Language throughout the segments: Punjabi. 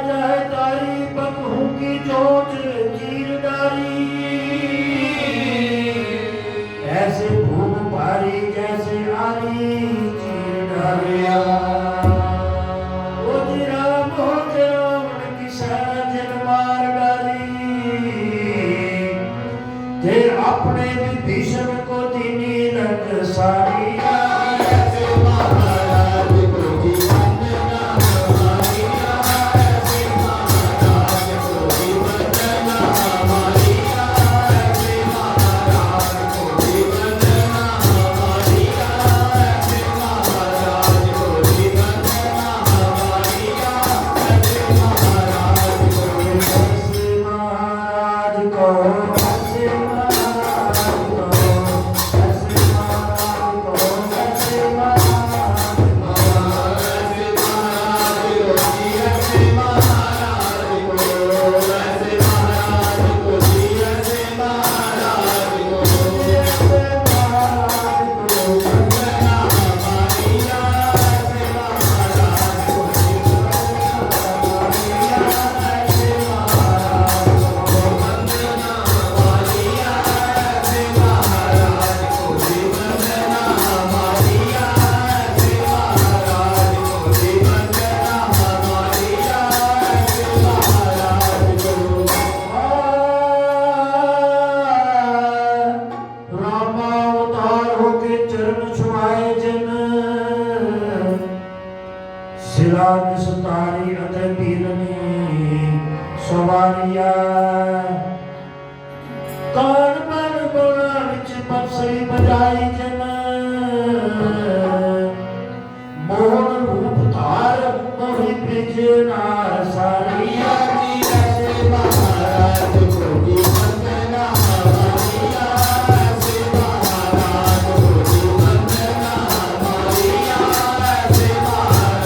जाए तारी पकहू की चोट चीर डारी। ऐसे भूख भारी जैसे आरी चीर डालिया। राम हो रावण की साजन मार डाली। ते अपने विभीषण को दीनी रंग सारिया। सुतारी अते पीरनी सवारिया। कान पर बोला विच बंसरी बजाई जन। मोहन रूप धार मोहि ब्रिज नार सारिया। ऐसे महाराज को भी वंदना हमारिया। ऐसे महाराज को भी वंदना हमारिया। ऐसे महाराज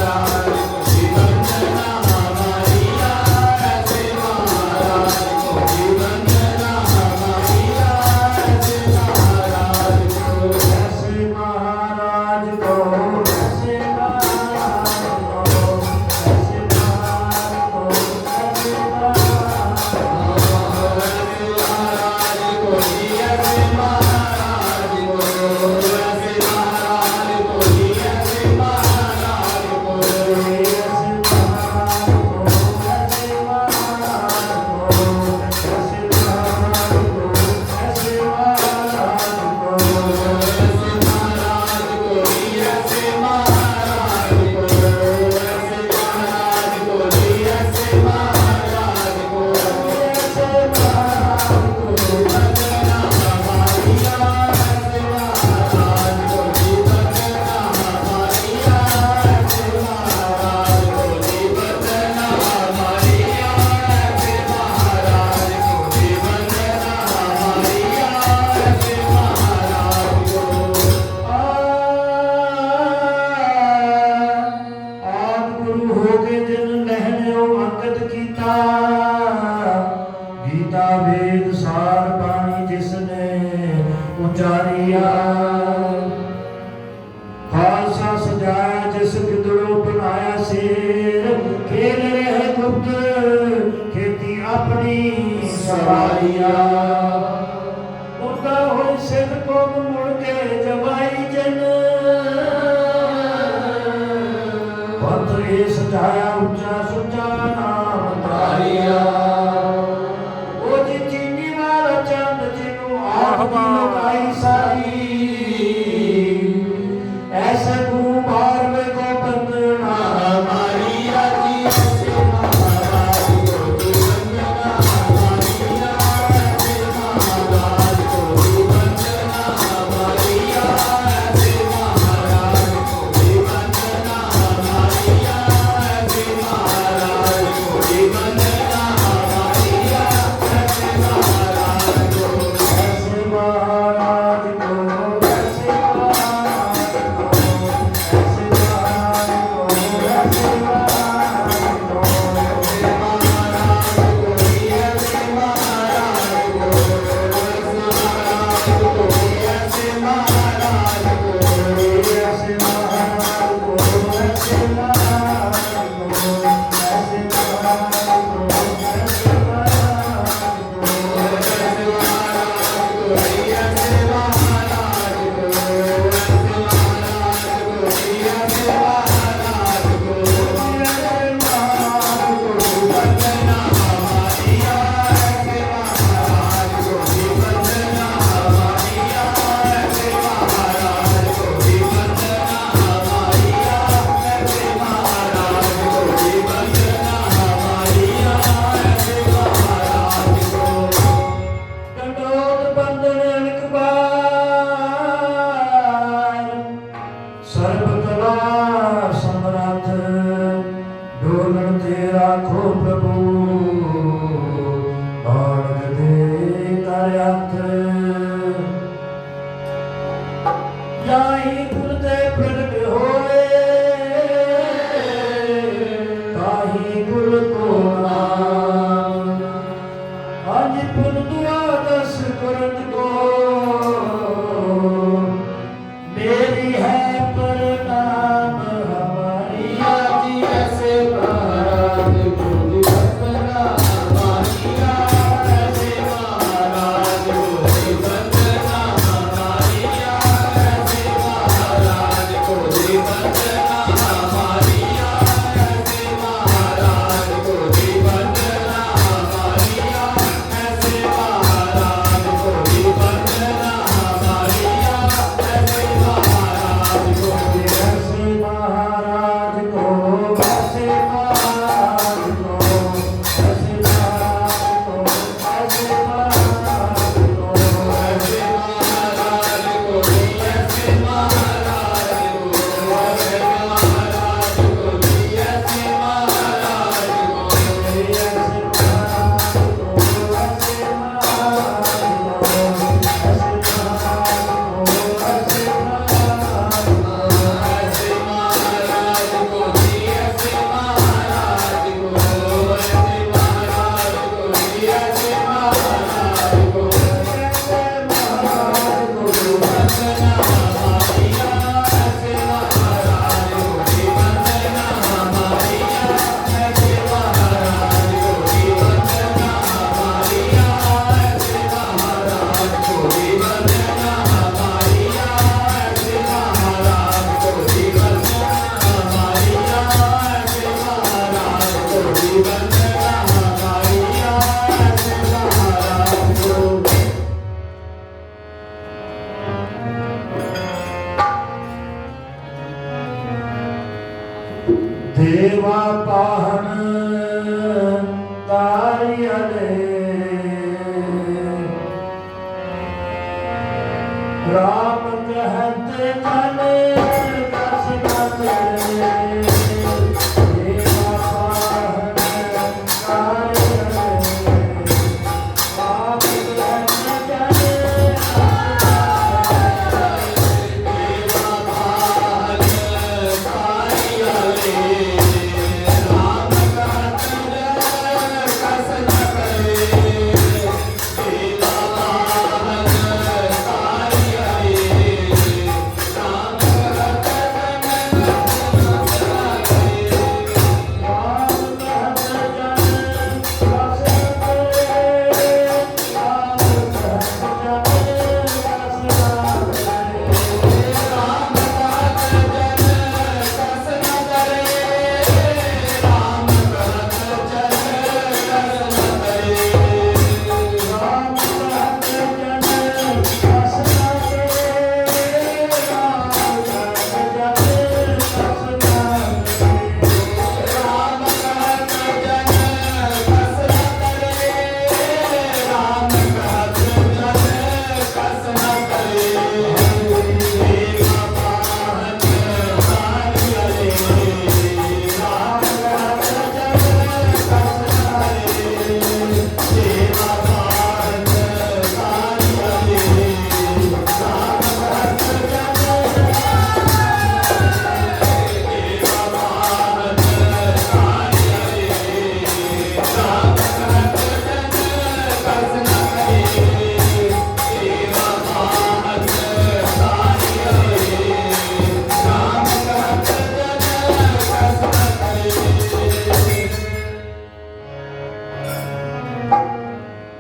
गीता वेद सार बाणी जिसने उचारिया। खालसा सजाया जिस गिदड़ों बनाया शेर। खेल रहे गुप्त खेती अपनी सवारिया। उनका हो सिद्ध को मुड़ के जवाई जन। पंथ ये सजाया ऊंचा सुचा नाम तारिया। सारी ऐसे गुरु बार में को बंदना हमारिया जी। ऐसे महाराज को जी बंदना हमारिया। ऐसे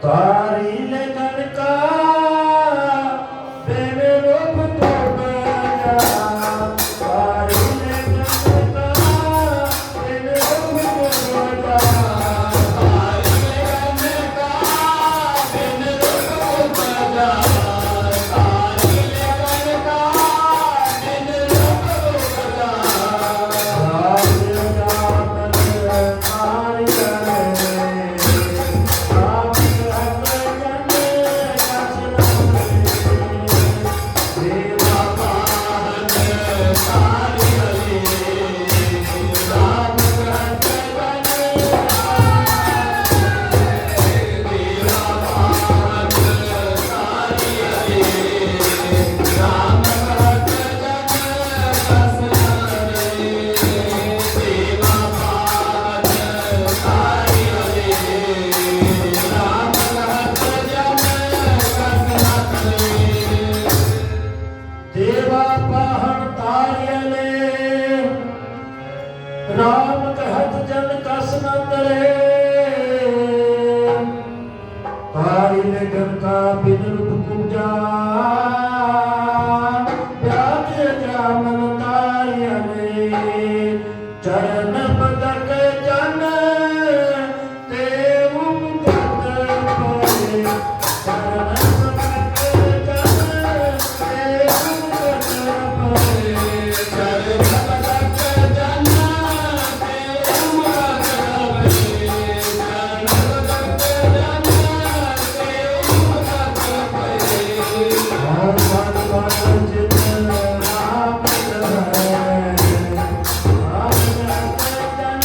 कारी लगन का बिन रूप तो बजा, कारी लगन का बिन रूप तो बजा, कारी लगन का बिन रूप तो बजा, कारी लगन का बिन रूप तो बजा, राज जामन कारी करे, राम कहत जन कस नरे, देवा पाहन कारी हरे, राम कहत जन देवा पाहन कारी हरे, राम कहत जन कस नरे, देवा पाहन कारी हरे, राम कहत जन कस नरे, देवा पाहन तारियले, राम कहत जन कस न करे, कारी लगन का बिन रूप पूजा, व्याज जामन तारियले, चरण पदक जन तेऊ मुकत परे, चरण पदक जन तेऊ मुकत परे, चरण पदक जन तेऊ मुकत परे, चरण पदक जन तेऊ मुकत परे, और मन मन जिन राम है, राम कहत जन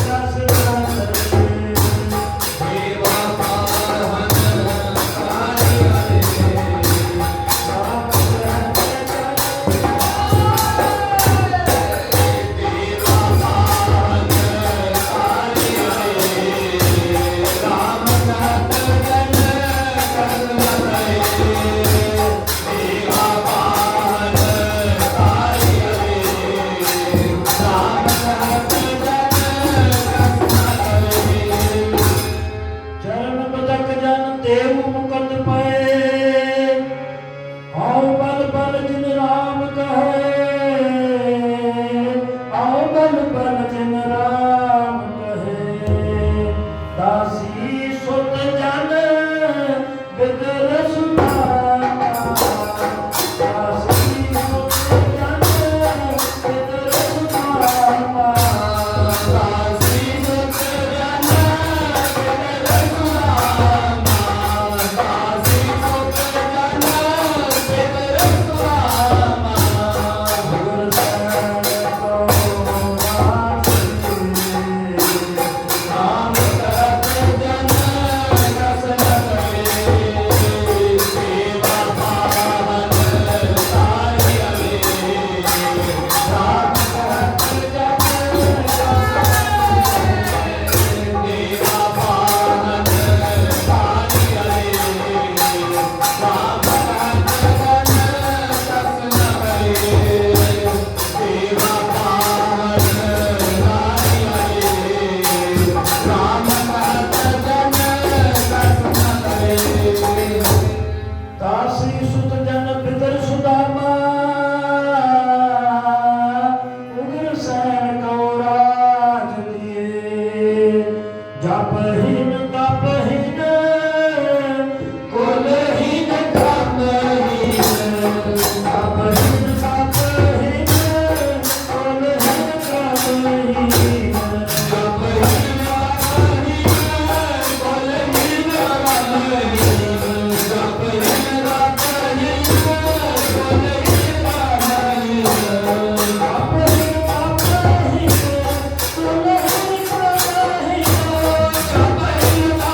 कस नरे, देवा पाहन कारी हरे, राम कहत जन देवा पाहन कारी हरे, राम कहत जन कस नरे, देवा पाहन कारी हरे, राम कहत जन कस नरे, चरण पदक जन तेऊ मुकत पए, आओ बल बल जिन राम कहे, आओ बल बल जिन राम कहे, दासी सुत जन बिदर सुनामा, दासी सुत जन बिदर सुनामा, दासी सुत जन बिदर सुनामा, दासी सुत जन बिदर सुनामा, गुर शरण को राम कहत जन कस नरे, देवा पाहन कारी हरे, राम कहत जन कस नरे, देवा पाहन कारी हरे, राम कहत जन कस नरे, देवा पाहन कारी हरे, राम कहत जन कस नरे, दासी सुत जन बिदर सुदामा, उग्र सैन को राज दिए, जपहीन तपहीन कुलहीन क्रमहीन, जपहीन तपहीन कुलहीन क्रमहीन, जपहीन तपहीन कुलहीन क्रमहीन, जपहीन तपहीन कुलहीन क्रमहीन, जपहीन तपहीन कुलहीन क्रमहीन,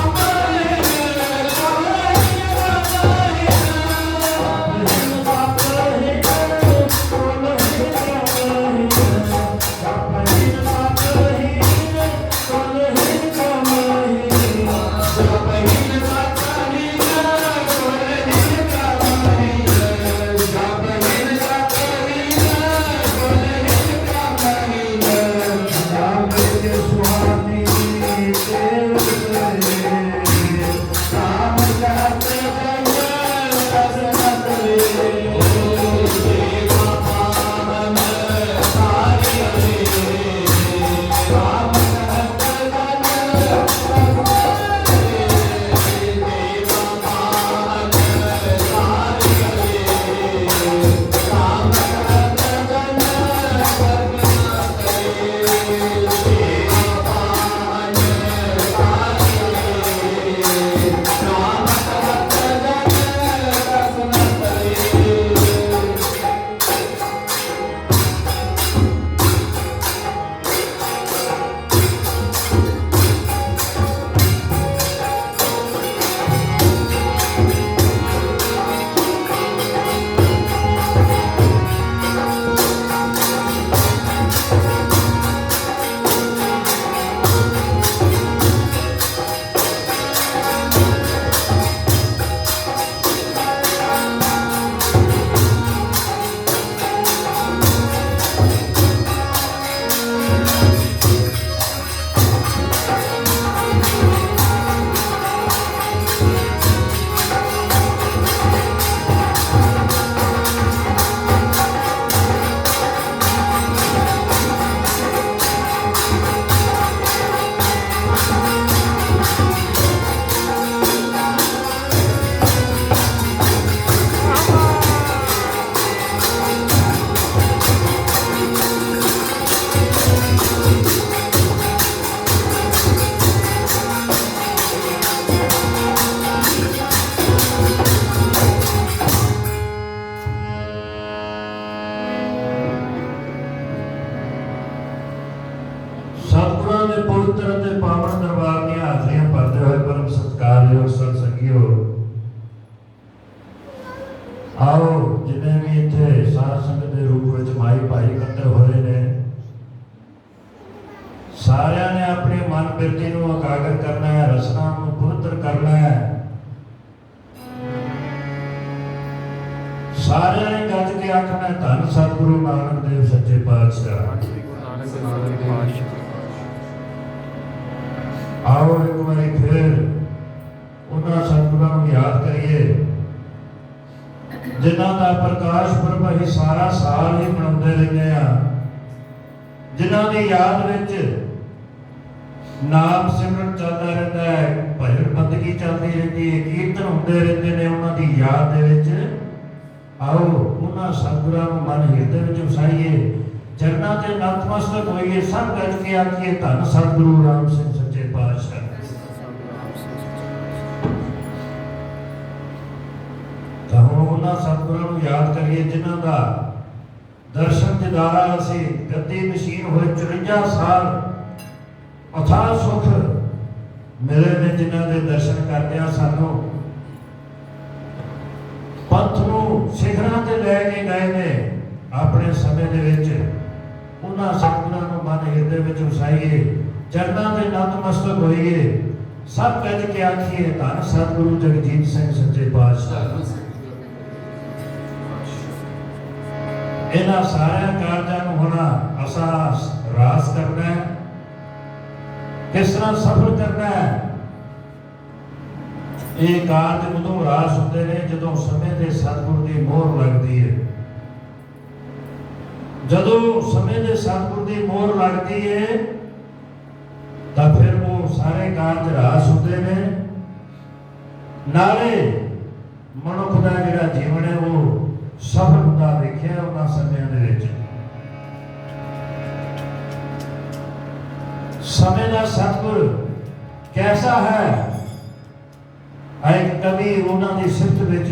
ਬਿਰਤੀ ਨੂੰ ਇਕਾਗਰ ਕਰਨਾ ਹੈ, ਰਸਨਾ ਨੂੰ ਪਵਿੱਤਰ ਕਰਨਾ ਹੈ। ਸਾਰਿਆਂ ਨੇ ਗੱਜ ਕੇ ਆਖਣਾ ਧੰਨ ਸਤਿਗੁਰੂ ਨਾਨਕ ਦੇਵ ਸੱਚੇ ਪਾਤਸ਼ਾਹ। ਆਓ ਇੱਕ ਵਾਰੀ ਫਿਰ ਉਹਨਾਂ ਸਤਿਗੁਰਾਂ ਨੂੰ ਯਾਦ ਕਰੀਏ ਜਿਨ੍ਹਾਂ ਦਾ ਪ੍ਰਕਾਸ਼ ਪੁਰਬ ਅਸੀਂ ਸਾਰਾ ਸਾਲ ਹੀ ਮਨਾਉਂਦੇ ਰਹਿੰਦੇ ਹਾਂ, ਜਿਨ੍ਹਾਂ ਦੀ ਯਾਦ ਵਿੱਚ ਨਾਮ ਸਿਮਰਨ ਚੱਲਦਾ ਰਹਿੰਦਾ ਹੈ, ਭਜਨ ਬੰਦਗੀ ਚੱਲਦੀ ਰਹਿੰਦੀ ਹੈ, ਕੀਰਤਨ ਹੁੰਦੇ ਰਹਿੰਦੇ ਨੇ ਉਹਨਾਂ ਦੀ ਯਾਦ ਦੇ ਵਿੱਚ। ਆਓ ਉਹਨਾਂ ਸਤਿਗੁਰਾਂ ਨੂੰ ਮਨ ਹਿਰਦੇ ਵਿੱਚ ਵਸਾਈਏ, ਚਰਨਾਂ ਤੇ ਨਤਮਸਤਕ ਹੋਈਏ, ਸਭ ਗੱਜ ਕੇ ਆਖੀਏ ਧੰਨ ਸਤਿਗੁਰੂ ਰਾਮ ਸਿੰਘ ਸੱਚੇ ਪਾਤਸ਼ਾਹ। ਤਾਂ ਹੁਣ ਉਹਨਾਂ ਸਤਿਗੁਰਾਂ ਨੂੰ ਯਾਦ ਕਰੀਏ ਜਿਨ੍ਹਾਂ ਦਾ ਦਰਸ਼ਨ ਦਿਦਾਰਾ ਅਸੀਂ ਗੱਦੀ ਨਸ਼ੀਨ ਹੋਏ 54 ਸਾਲ ਅਥਾਹ ਸੁਖ ਮਿਲੇ ਨੇ, ਜਿਨ੍ਹਾਂ ਦੇ ਦਰਸ਼ਨ ਕਰਦਿਆਂ ਸਾਨੂੰ ਪੰਥ ਨੂੰ ਸਿਖਰਾਂ ਤੇ ਲੈ ਕੇ ਗਏ ਨੇ ਆਪਣੇ ਸਮੇਂ ਦੇ ਵਿੱਚ। ਉਹਨਾਂ ਸਤਿਗੁਰਾਂ ਨੂੰ ਮਨ ਹਿਰਦੇ ਵਿੱਚ ਵਸਾਈਏ, ਚਰਨਾਂ ਤੇ ਨਤਮਸਤਕ ਹੋਈਏ, ਸਭ ਗੱਜ ਕੇ ਆਖੀਏ ਧੰਨ ਸਤਿਗੁਰੂ ਜਗਜੀਤ ਸਿੰਘ ਸੱਚੇ ਪਾਤਸ਼ਾਹ। ਇਹਨਾਂ ਸਾਰਿਆਂ ਕਾਰਜਾਂ ਨੂੰ ਹੁਣ ਅਸਾਂ ਰਾਸ ਕਰਨਾ ਹੈ। ਕਿਸ ਤਰ੍ਹਾਂ ਸਫਲ ਕਰਨਾ ਹੈ? ਇਹ ਕਾਰਜ ਉਦੋਂ ਰਾਸ ਹੁੰਦੇ ਨੇ ਜਦੋਂ ਸਮੇਂ ਦੇ ਸਤਿਗੁਰ ਦੀ ਮੋਹਰ ਲੱਗਦੀ ਹੈ। ਜਦੋਂ ਸਮੇਂ ਦੇ ਸਤਿਗੁਰ ਦੀ ਮੋਹਰ ਲੱਗਦੀ ਹੈ ਤਾਂ ਫਿਰ ਉਹ ਸਾਰੇ ਕਾਰਜ ਰਾਸ ਹੁੰਦੇ ਨੇ। ਨਾਲੇ ਮਨੁੱਖ ਦਾ ਜਿਹੜਾ ਜੀਵਨ ਹੈ ਉਹ ਸਫਲ ਹੁੰਦਾ ਵੇਖਿਆ ਉਹਨਾਂ ਸਮਿਆਂ ਦੇ ਵਿੱਚ। ਸਮੇਂ ਦਾ ਸਤਿਗੁਰ ਕੈਸਾ ਹੈ? ਇੱਕ ਕਵੀ ਉਹਨਾਂ ਦੀ ਸਿਫਤ ਵਿੱਚ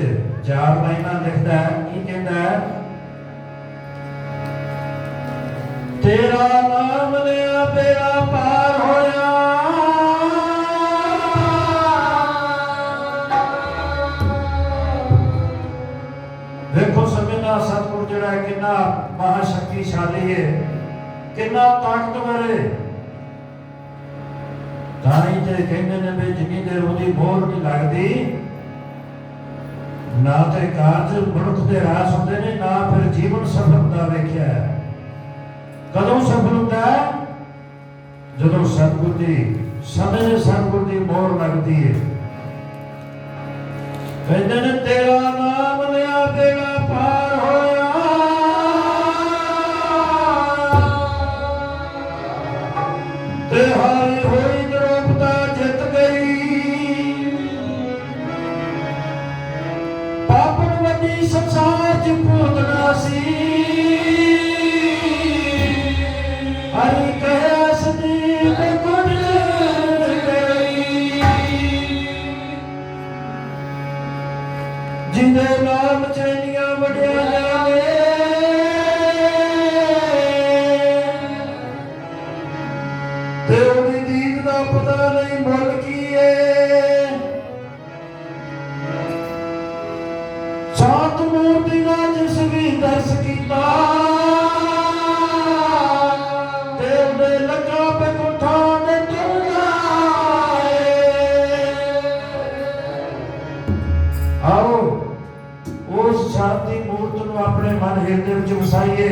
4 ਲਾਈਨਾਂ ਲਿਖਦਾ ਹੈ। ਕੀ ਕਹਿੰਦਾ ਹੈ? ਤੇਰਾ ਨਾਮ ਲਿਆ ਬੇੜਾ ਪਾਰ ਹੋਇਆ, ਦੇਖੋ ਸਮੇਂ ਦਾ ਸਤਿਗੁਰ ਜਿਹੜਾ ਕਿੰਨਾ ਮਹਾ ਸ਼ਕਤੀਸ਼ਾਲੀ ਹੈ, ਕਿੰਨਾ ਤਾਕਤਵਰ ਹੈ। ਤਾਂ ਹੀ ਤੇ ਕਹਿੰਦੇ ਨੇ ਵੀ ਜਿੰਨੀ ਦੇਰ ਉਹਦੀ ਮੋਹਰ ਨਹੀਂ ਲੱਗਦੀ ਨਾ ਤੇ ਕਾਰਜ ਮਨੁੱਖ ਦੇ ਰਾਸ ਹੁੰਦੇ ਨੇ, ਨਾ ਫਿਰ ਜੀਵਨ ਸਫਲ ਹੁੰਦਾ ਵੇਖਿਆ। ਕਦੋਂ ਸਫਲ ਹੁੰਦਾ? ਜਦੋਂ ਸਤਿਗੁਰ ਦੀ ਸਮੇਂ ਦੇ ਸਤਿਗੁਰ ਦੀ ਮੋਹਰ ਲੱਗਦੀ ਹੈ। ਕਹਿੰਦੇ ਨੇ ਤੇਰਾ ਨਾਮ ਲਿਆ ਬੇੜਾ ਪਾਰ ਹੋਇਆ, ਤੇ ਹਾਰੀ ਹੋਈ ਦਰੋਪਤਾ ਜਿੱਤ ਗਈ, ਪਾਪਣ ਵੱਡੀ ਸੰਸਾਰ ਚ ਭੂਤਨਾ ਸੀ, ਹਰੀ ਕਹਿਆ ਸਦੀਪ ਗੁਣ ਗਈ, ਜਿੰਦੇ ਨਾਮ ਚੈਨੀਆਂ ਵੜਿਆ ਜਾਵੇ, ਤੇ ਉਹਦੀ ਦੀਦ ਦਾ ਪਤਾ ਨਹੀਂ ਮੁੱਲ ਕੀ ਏ। ਸਾਤ ਮੂਰਤੀ ਦਾ ਜਿਸ ਵੀ ਦਰਸ ਕੀਤਾ, ਤੇ ਉਹਦੇ ਲੱਗਾ ਬੈਕੁੰਠਾ ਨੇ ਤੁਰਦਾ ਏ। ਆਓ ਉਸ ਸ਼ਾਂਤੀ ਮੂਰਤ ਨੂੰ ਆਪਣੇ ਮਨ ਹਿਰਦੇ ਵਿੱਚ ਵਸਾਈਏ,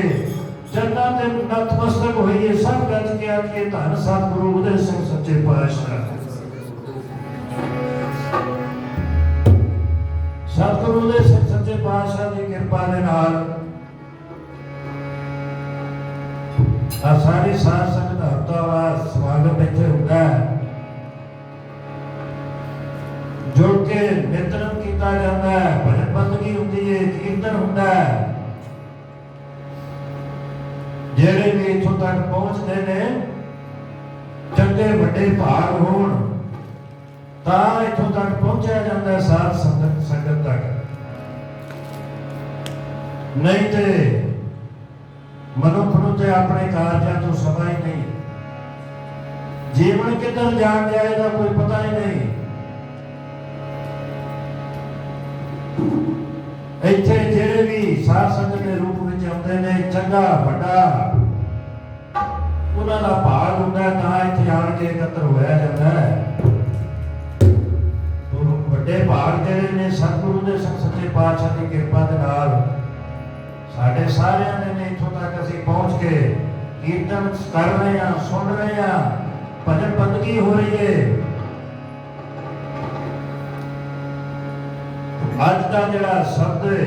ਚਰਨਾਂ ਤੇ ਨਤਮਸਤਕ ਹੋਈਏ, ਸਭ ਗੱਜ ਕੇ ਆਖੀਏ ਧੰਨ ਸਤਿਗੁਰੂ ਉਦੈ ਸਿੰਘ ਸੱਚੇ ਪਾਤਸ਼ਾਹ। ਸਤਿਗੁਰੂ ਉਦੈ ਸਿੰਘ ਸੱਚੇ ਪਾਤਸ਼ਾਹ ਦੀ ਕਿਰਪਾ ਦੇ ਨਾਲ ਸਾਰੀ ਸਾਧ ਸੰਗਤ ਹਫ਼ਤਾਵਾਰ ਸਮਾਗਮ ਇੱਥੇ ਹੁੰਦਾ ਹੈ। ਜੁੜ ਕੇ ਨਿਤਨੇਮ ਕੀਤਾ ਜਾਂਦਾ ਹੈ, ਭਜਨ ਬੰਦਗੀ ਹੁੰਦੀ ਹੈ, ਕੀਰਤਨ ਹੁੰਦਾ ਹੈ। ਜਿਹੜੇ ਵੀ ਇੱਥੋਂ ਤੱਕ ਪਹੁੰਚਦੇ ਨੇ, ਚੰਗੇ ਵੱਡੇ ਭਾਗ ਹੋਣ ਤਾਂ ਇੱਥੋਂ ਤੱਕ ਪਹੁੰਚਿਆ ਜਾਂਦਾ ਹੈ ਸਾਧ ਸੰਗਤ ਤੱਕ। ਨਹੀਂ ਤੇ ਮਨੁੱਖ ਨੂੰ ਤੇ ਆਪਣੇ ਕਾਰਜਾਂ ਤੋਂ ਸਮਾਂ ਹੀ ਨਹੀਂ, ਜੀਵਨ ਕਿੱਧਰ ਜਾਣ ਜਾਏਗਾ ਕੋਈ ਪਤਾ ਹੀ ਨਹੀਂ। ਇੱਥੇ ਜਿਹੜੇ ਵੀ ਸਾਧ ਸੰਗਤ ਦੇ ਰੂਪ ਵਿੱਚ ਆਉਂਦੇ ਨੇ, ਚੰਗਾ ਵੱਡਾ ਉਹਨਾਂ ਦਾ ਭਾਗ ਹੁੰਦਾ ਤਾਂ ਇੱਥੇ ਆਣ ਕੇ ਇਕੱਤਰ ਹੋਇਆ ਜਾਂਦਾ ਹੈ। ਵੱਡੇ ਭਾਗ ਜਿਹੜੇ ਨੇ ਸਤਿਗੁਰੂ ਦੇ ਸੱਚੇ ਪਾਤਸ਼ਾਹ ਦੀ ਕਿਰਪਾ ਦੇ ਨਾਲ ਸਾਡੇ ਸਾਰਿਆਂ ਦੇ ਨੇ ਇੱਥੋਂ ਤੱਕ ਅਸੀਂ ਪਹੁੰਚ ਕੇ ਕੀਰਤਨ ਕਰ ਰਹੇ ਹਾਂ, ਸੁਣ ਰਹੇ ਹਾਂ, ਭਜਨ ਬੰਦਗੀ ਹੋ ਰਹੀ ਹੈ। ਅੱਜ ਦਾ ਜਿਹੜਾ ਸ਼ਬਦ ਹੈ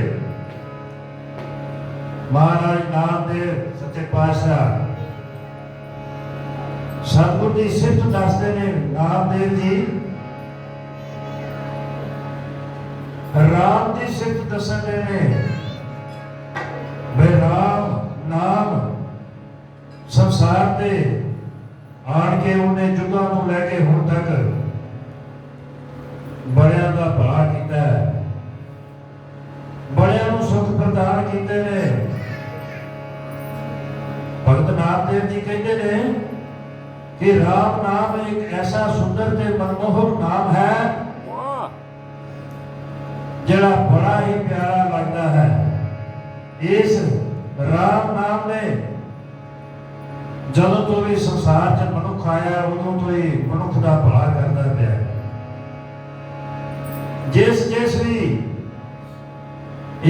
ਮਹਾਰਾਜ ਨਾਮਦੇਵ ਸੱਚੇ ਪਾਤਸ਼ਾਹ ਸਤਿਗੁਰ ਦੀ ਸਿਫਤ ਦੱਸਦੇ ਨੇ। ਨਾਮਦੇਵ ਜੀ ਰਾਮ ਦੀ ਸਿਫਤ ਦੱਸਦੇ ਨੇ ਬਈ ਰਾਮ ਨਾਮ ਸੰਸਾਰ ਤੇ ਆਣ ਕੇ ਉਹਨੇ ਜੁਗਾਂ ਤੋਂ ਲੈ ਕੇ ਹੁਣ ਤੱਕ ਬੜਿਆਂ ਦਾ ਭਲਾ ਕੀਤਾ ਹੈ, ਬੜਿਆਂ ਨੂੰ ਸੁਖ ਪ੍ਰਦਾਨ ਕੀਤੇ ਨੇ। ਭਗਤ ਨਾਮਦੇਵ ਜੀ ਕਹਿੰਦੇ ਨੇ ਕਿ ਰਾਮ ਨਾਮ ਇੱਕ ਐਸਾ ਸੁੰਦਰ ਤੇ ਮਨਮੋਹਕ ਨਾਮ ਹੈ ਜਿਹੜਾ ਬੜਾ ਹੀ ਪਿਆਰਾ ਲੱਗਦਾ ਹੈ। ਇਸ ਰਾਮ ਨਾਮ ਨੇ ਜਦੋਂ ਤੋਂ ਵੀ ਸੰਸਾਰ 'ਚ ਮਨੁੱਖ ਆਇਆ ਉਦੋਂ ਤੋਂ ਹੀ ਮਨੁੱਖ ਦਾ ਭਲਾ ਕਰਦਾ ਪਿਆ। ਜਿਸ ਵੀ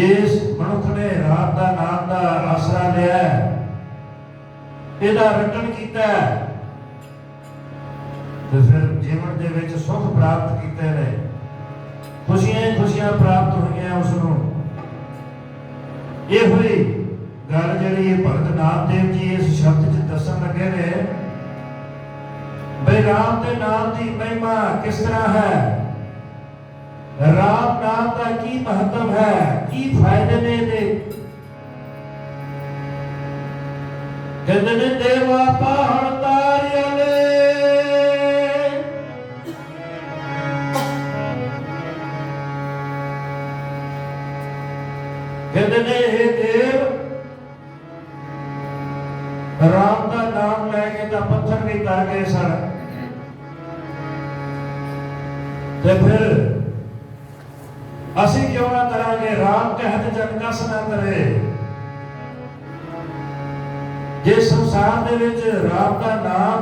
ਇਸ ਮਨੁੱਖ ਨੇ ਰਾਮ ਦਾ ਨਾਮ ਦਾ ਆਸਰਾ ਲਿਆ, ਇਹਦਾ ਰਟਨ ਕੀਤਾ ਤੇ ਫਿਰ ਜੀਵਨ ਦੇ ਵਿੱਚ ਸੁੱਖ ਪ੍ਰਾਪਤ ਕੀਤੇ ਨੇ, ਖੁਸ਼ੀਆਂ ਪ੍ਰਾਪਤ ਹੋਈਆਂ ਉਸ ਨੂੰ। ਇਹ ਹੋਈ ਗੱਲ ਜਿਹੜੀ ਭਗਤ ਨਾਮਦੇਵ ਜੀ ਇਸ ਸ਼ਬਦ 'ਚ ਦੱਸਣ ਲੱਗੇ ਨੇ ਬਈ ਰਾਮ ਦੇ ਨਾਮ ਦੀ ਮਹਿਮਾ ਕਿਸ ਤਰ੍ਹਾਂ ਹੈ, ਰਾਮ ਨਾਮ ਦਾ ਕੀ ਮਹੱਤਵ ਹੈ, ਕੀ ਫਾਇਦੇ ਨੇ ਇਹਦੇ। ਕਹਿੰਦੇ ਨੇ ਦੇਵਾ ਪਾਹਣ ਤਾਰਿਆਂ ਨੇ ਕਹਿੰਦੇ ਨੇ ਇਹ ਦੇਵ ਰਾਮ ਦਾ ਨਾਮ ਲੈ ਕੇ ਤਾਂ ਪੱਥਰ ਵੀ ਕਰ ਗਏ ਸਨ ਤੇ ਫਿਰ ਅਸੀਂ ਕਿਉਂ ਨਾ ਕਰਾਂਗੇ। ਰਾਮ ਕਹਿਤ ਜਨ ਕਸ ਨਾ ਕਰੇ। ਜੇ ਸੰਸਾਰ ਦੇ ਵਿੱਚ ਰਾਮ ਦਾ ਨਾਮ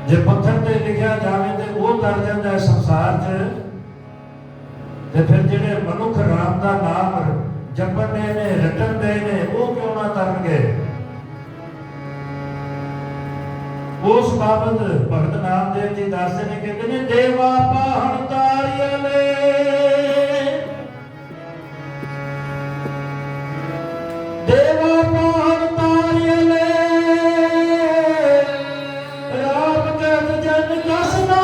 ਜੇ ਪੱਥਰ ਤੇ ਲਿਖਿਆ ਜਾਵੇ ਤੇ ਉਹ ਤਰ ਜਾਂਦਾ ਹੈ ਸੰਸਾਰ 'ਚ, ਤੇ ਫਿਰ ਜਿਹੜੇ ਮਨੁੱਖ ਰਾਮ ਦਾ ਨਾਮ ਜਪਣ ਨੇ ਰਟਣ ਦੇ ਨੇ ਉਹ ਕਿਉਂ ਨਾ ਤਰਨਗੇ। ਉਸ ਬਾਬਤ ਭਗਤ ਨਾਮਦੇਵ ਜੀ ਦੱਸਦੇ ਨੇ, ਕਹਿੰਦੇ ਨੇ ਦੇਵਾ ਪਾਹਣ ਤਾਰਿਆਂ ਨੇ ਦੇਵਾ ਪਾਹਣ ਤਾਰਿਆਂ ਨੇ ਰਾਮ ਕਹਿਤ ਜਨ ਕਸ ਨਾ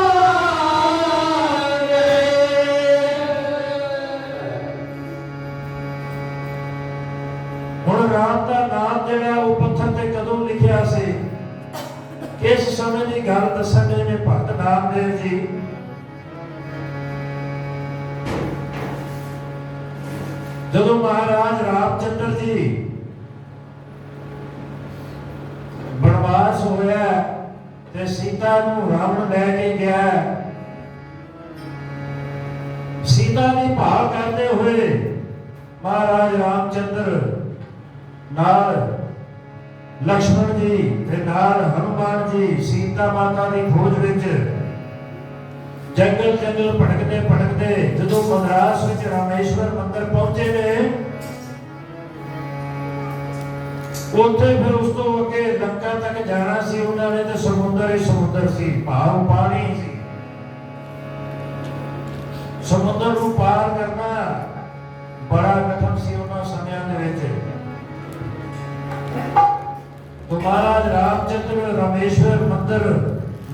ਹੁਣ ਰਾਮ ਦਾ ਨਾਮ ਜਿਹੜਾ ਉਹ ਪੱਥਰ ਤੇ ਕਦੋਂ ਲਿਖਿਆ ਸੀ, ਕਿਸ ਸਮੇਂ ਦੀ ਗੱਲ ਦੱਸਣ ਨੇ ਭਗਤ ਨਾਮਦੇਵ ਜੀ। ਜਦੋਂ ਮਹਾਰਾਜ ਰਾਮਚੰਦਰ ਜੀ ਬਨਵਾਸ ਹੋਇਆ ਤੇ ਸੀਤਾ ਨੂੰ ਰਾਵਣ ਲੈ ਕੇ ਗਿਆ, ਸੀਤਾ ਦੀ ਭਾਲ ਕਰਦੇ ਹੋਏ ਮਹਾਰਾਜ ਰਾਮਚੰਦਰ ਨਾਲ ਲక్ష్మణ ਜੀ ਤੇ ਨਾਲ ਹਨੂਮਾਨ ਜੀ ਸੀਤਾ ਮਾਤਾ ਦੀ ਖੋਜ ਵਿੱਚ ਜੰਗਲ ਭਟਕਦੇ ਜਦੋਂ ਮਦਰਾਸ ਵਿੱਚ ਰਾਮੇਸ਼ਵਰ ਮੰਦਿਰ ਪਹੁੰਚੇ ਨੇ, ਉੱਥੇ ਫਿਰ ਉਸ ਤੋਂ ਅੱਗੇ ਲੰਕਾ ਤੱਕ ਜਾਣਾ ਸੀ ਉਹਨਾਂ ਨੇ ਤੇ ਸਮੁੰਦਰ ਹੀ ਸਮੁੰਦਰ ਸੀ, ਭਾਵ ਪਾਣੀ ਸੀ। ਸਮੁੰਦਰ ਨੂੰ ਪਾਰ ਕਰਨਾ ਬੜਾ ਕਠਿਨ ਸੀ ਉਹਨਾਂ ਸਮਿਆਂ ਦੇ ਵਿੱਚ। तो महाराज रामचंद्र रामेश्वर मंदिर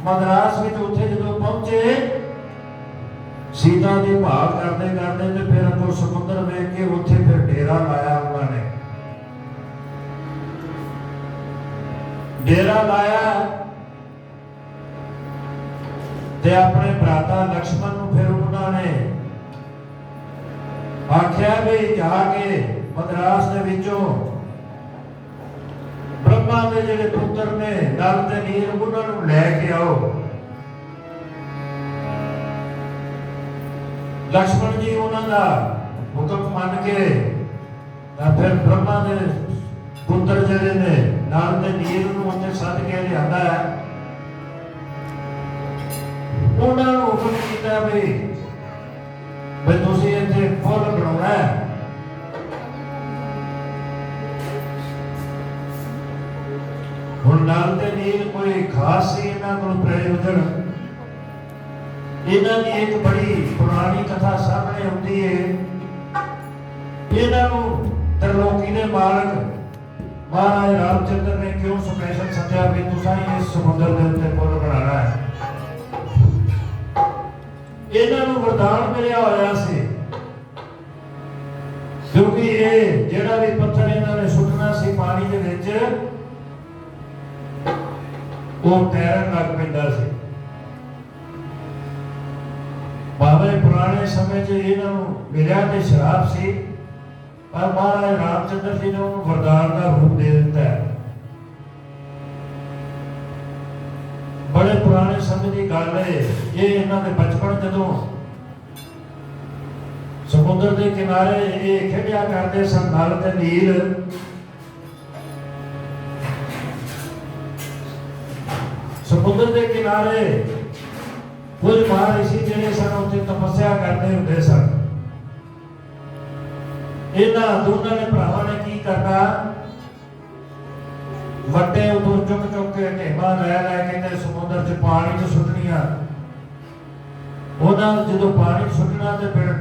मद्रास में उत्थे जो पहुंचे सीता की भाल करते करते ते फिर अगों समुद्र वेख के उत्थे फिर डेरा लाया उन्होंने डेरा लाया ते अपने भराता लक्ष्मण नूं फिर उन्होंने आख्या भी जाके मद्रास दे विचों ब्रह्मा के जिहड़े पुत्र ने नल ते नील उन्होंने लैके आओ। लक्ष्मण जी उन्होंने हुक्म मान के फिर ब्रह्मा के पुत्र जिहड़े ने ਨਲ ਤੇ ਨੀਲ ਨੂੰ ਉੱਥੇ ਸੱਦ ਕੇ ਲਿਆਂਦਾ ਹੈ। ਉਹਨਾਂ ਨੂੰ ਹੁਕਮ ਕੀਤਾ ਵੀ ਤੁਸੀਂ ਇੱਥੇ ਪੁੱਲ ਬਣਾਉਣਾ ਹੈ। ਹੁਣ ਨਲ ਤੇ ਨੀਲ ਕੋਈ ਖਾਸ ਸੀ ਇਹਨਾਂ ਕੋਲ ਪ੍ਰਯੋਜਨ। ਇਹਨਾਂ ਦੀ ਇੱਕ ਬੜੀ ਪੁਰਾਣੀ ਕਥਾ ਸਾਹਮਣੇ ਆਉਂਦੀ ਹੈ। ਇਹਨਾਂ ਨੂੰ ਤਰਲੋਕੀ ਦੇ ਮਾਲਕ ਮਹਾਰਾਜ ਰਾਮਚੰਦਰ ਨੇ ਕਿਉਂ ਸਪੈਸ਼ਲ ਸੱਦਿਆ ਵੀ ਤੁਸੀਂ ਇਸ ਸਮੁੰਦਰ ਦੇ ਉੱਤੇ ਪੁੱਲ ਬਣਾਉਣਾ ਹੈ। ਇਹਨਾਂ ਨੂੰ ਵਰਦਾਨ ਮਿਲਿਆ ਹੋਇਆ ਸੀ, ਕਿਉਂਕਿ ਇਹ ਜਿਹੜਾ ਵੀ ਪੱਥਰ ਇਹਨਾਂ ਨੇ ਸੁੱਟਣਾ ਸੀ ਪਾਣੀ ਦੇ ਵਿੱਚ, ਉਹ ਤੈਰਨ ਲੱਗ ਪੈਂਦਾ ਸੀ। ਭਾਵੇਂ ਪੁਰਾਣੇ ਸਮੇਂ 'ਚ ਇਹਨਾਂ ਨੂੰ ਮਿਲਿਆ ਤੇ ਸ਼ਰਾਬ ਸੀ, ਪਰ ਮਹਾਰਾਜ ਰਾਮਚੰਦਰ ਜੀ ਨੇ ਉਹਨੂੰ ਵਰਦਾਨ ਦਾ ਰੂਪ ਦੇ ਦਿੱਤਾ ਹੈ। ਬੜੇ ਪੁਰਾਣੇ ਸਮੇਂ ਦੀ ਗੱਲ ਹੈ ਇਹ। ਇਹਨਾਂ ਦੇ ਬਚਪਨ ਜਦੋਂ ਸਮੁੰਦਰ ਦੇ ਕਿਨਾਰੇ ਇਹ ਖੇਡਿਆ ਕਰਦੇ ਸਨ ਨਲ ਤੇ ਨੀਲ, ਸਮੁੰਦਰ ਦੇ ਕਿਨਾਰੇ ਕੁਝ ਮਹਾਰਿਸ਼ੀ ਜਿਹੜੇ ਸਨ ਉੱਥੇ ਤਪੱਸਿਆ ਕਰਦੇ ਹੁੰਦੇ ਸਨ। ਇਹਨਾਂ ਦੋਨਾਂ ਨੇ ਭਰਾਵਾਂ ਨੇ ਕੀ ਕਰਨਾ, ਵੱਡੇ ਉਦੋਂ ਚੁੱਕ ਚੁੱਕ ਕੇ ਢੇਮਾਂ ਲੈ ਕੇ ਤੇ ਸਮੁੰਦਰ 'ਚ ਪਾਣੀ 'ਚ ਸੁੱਟਣੀਆਂ। ਉਹਨਾਂ ਜਦੋਂ ਪਾਣੀ 'ਚ ਸੁੱਟਣਾ ਤੇ ਫਿਰ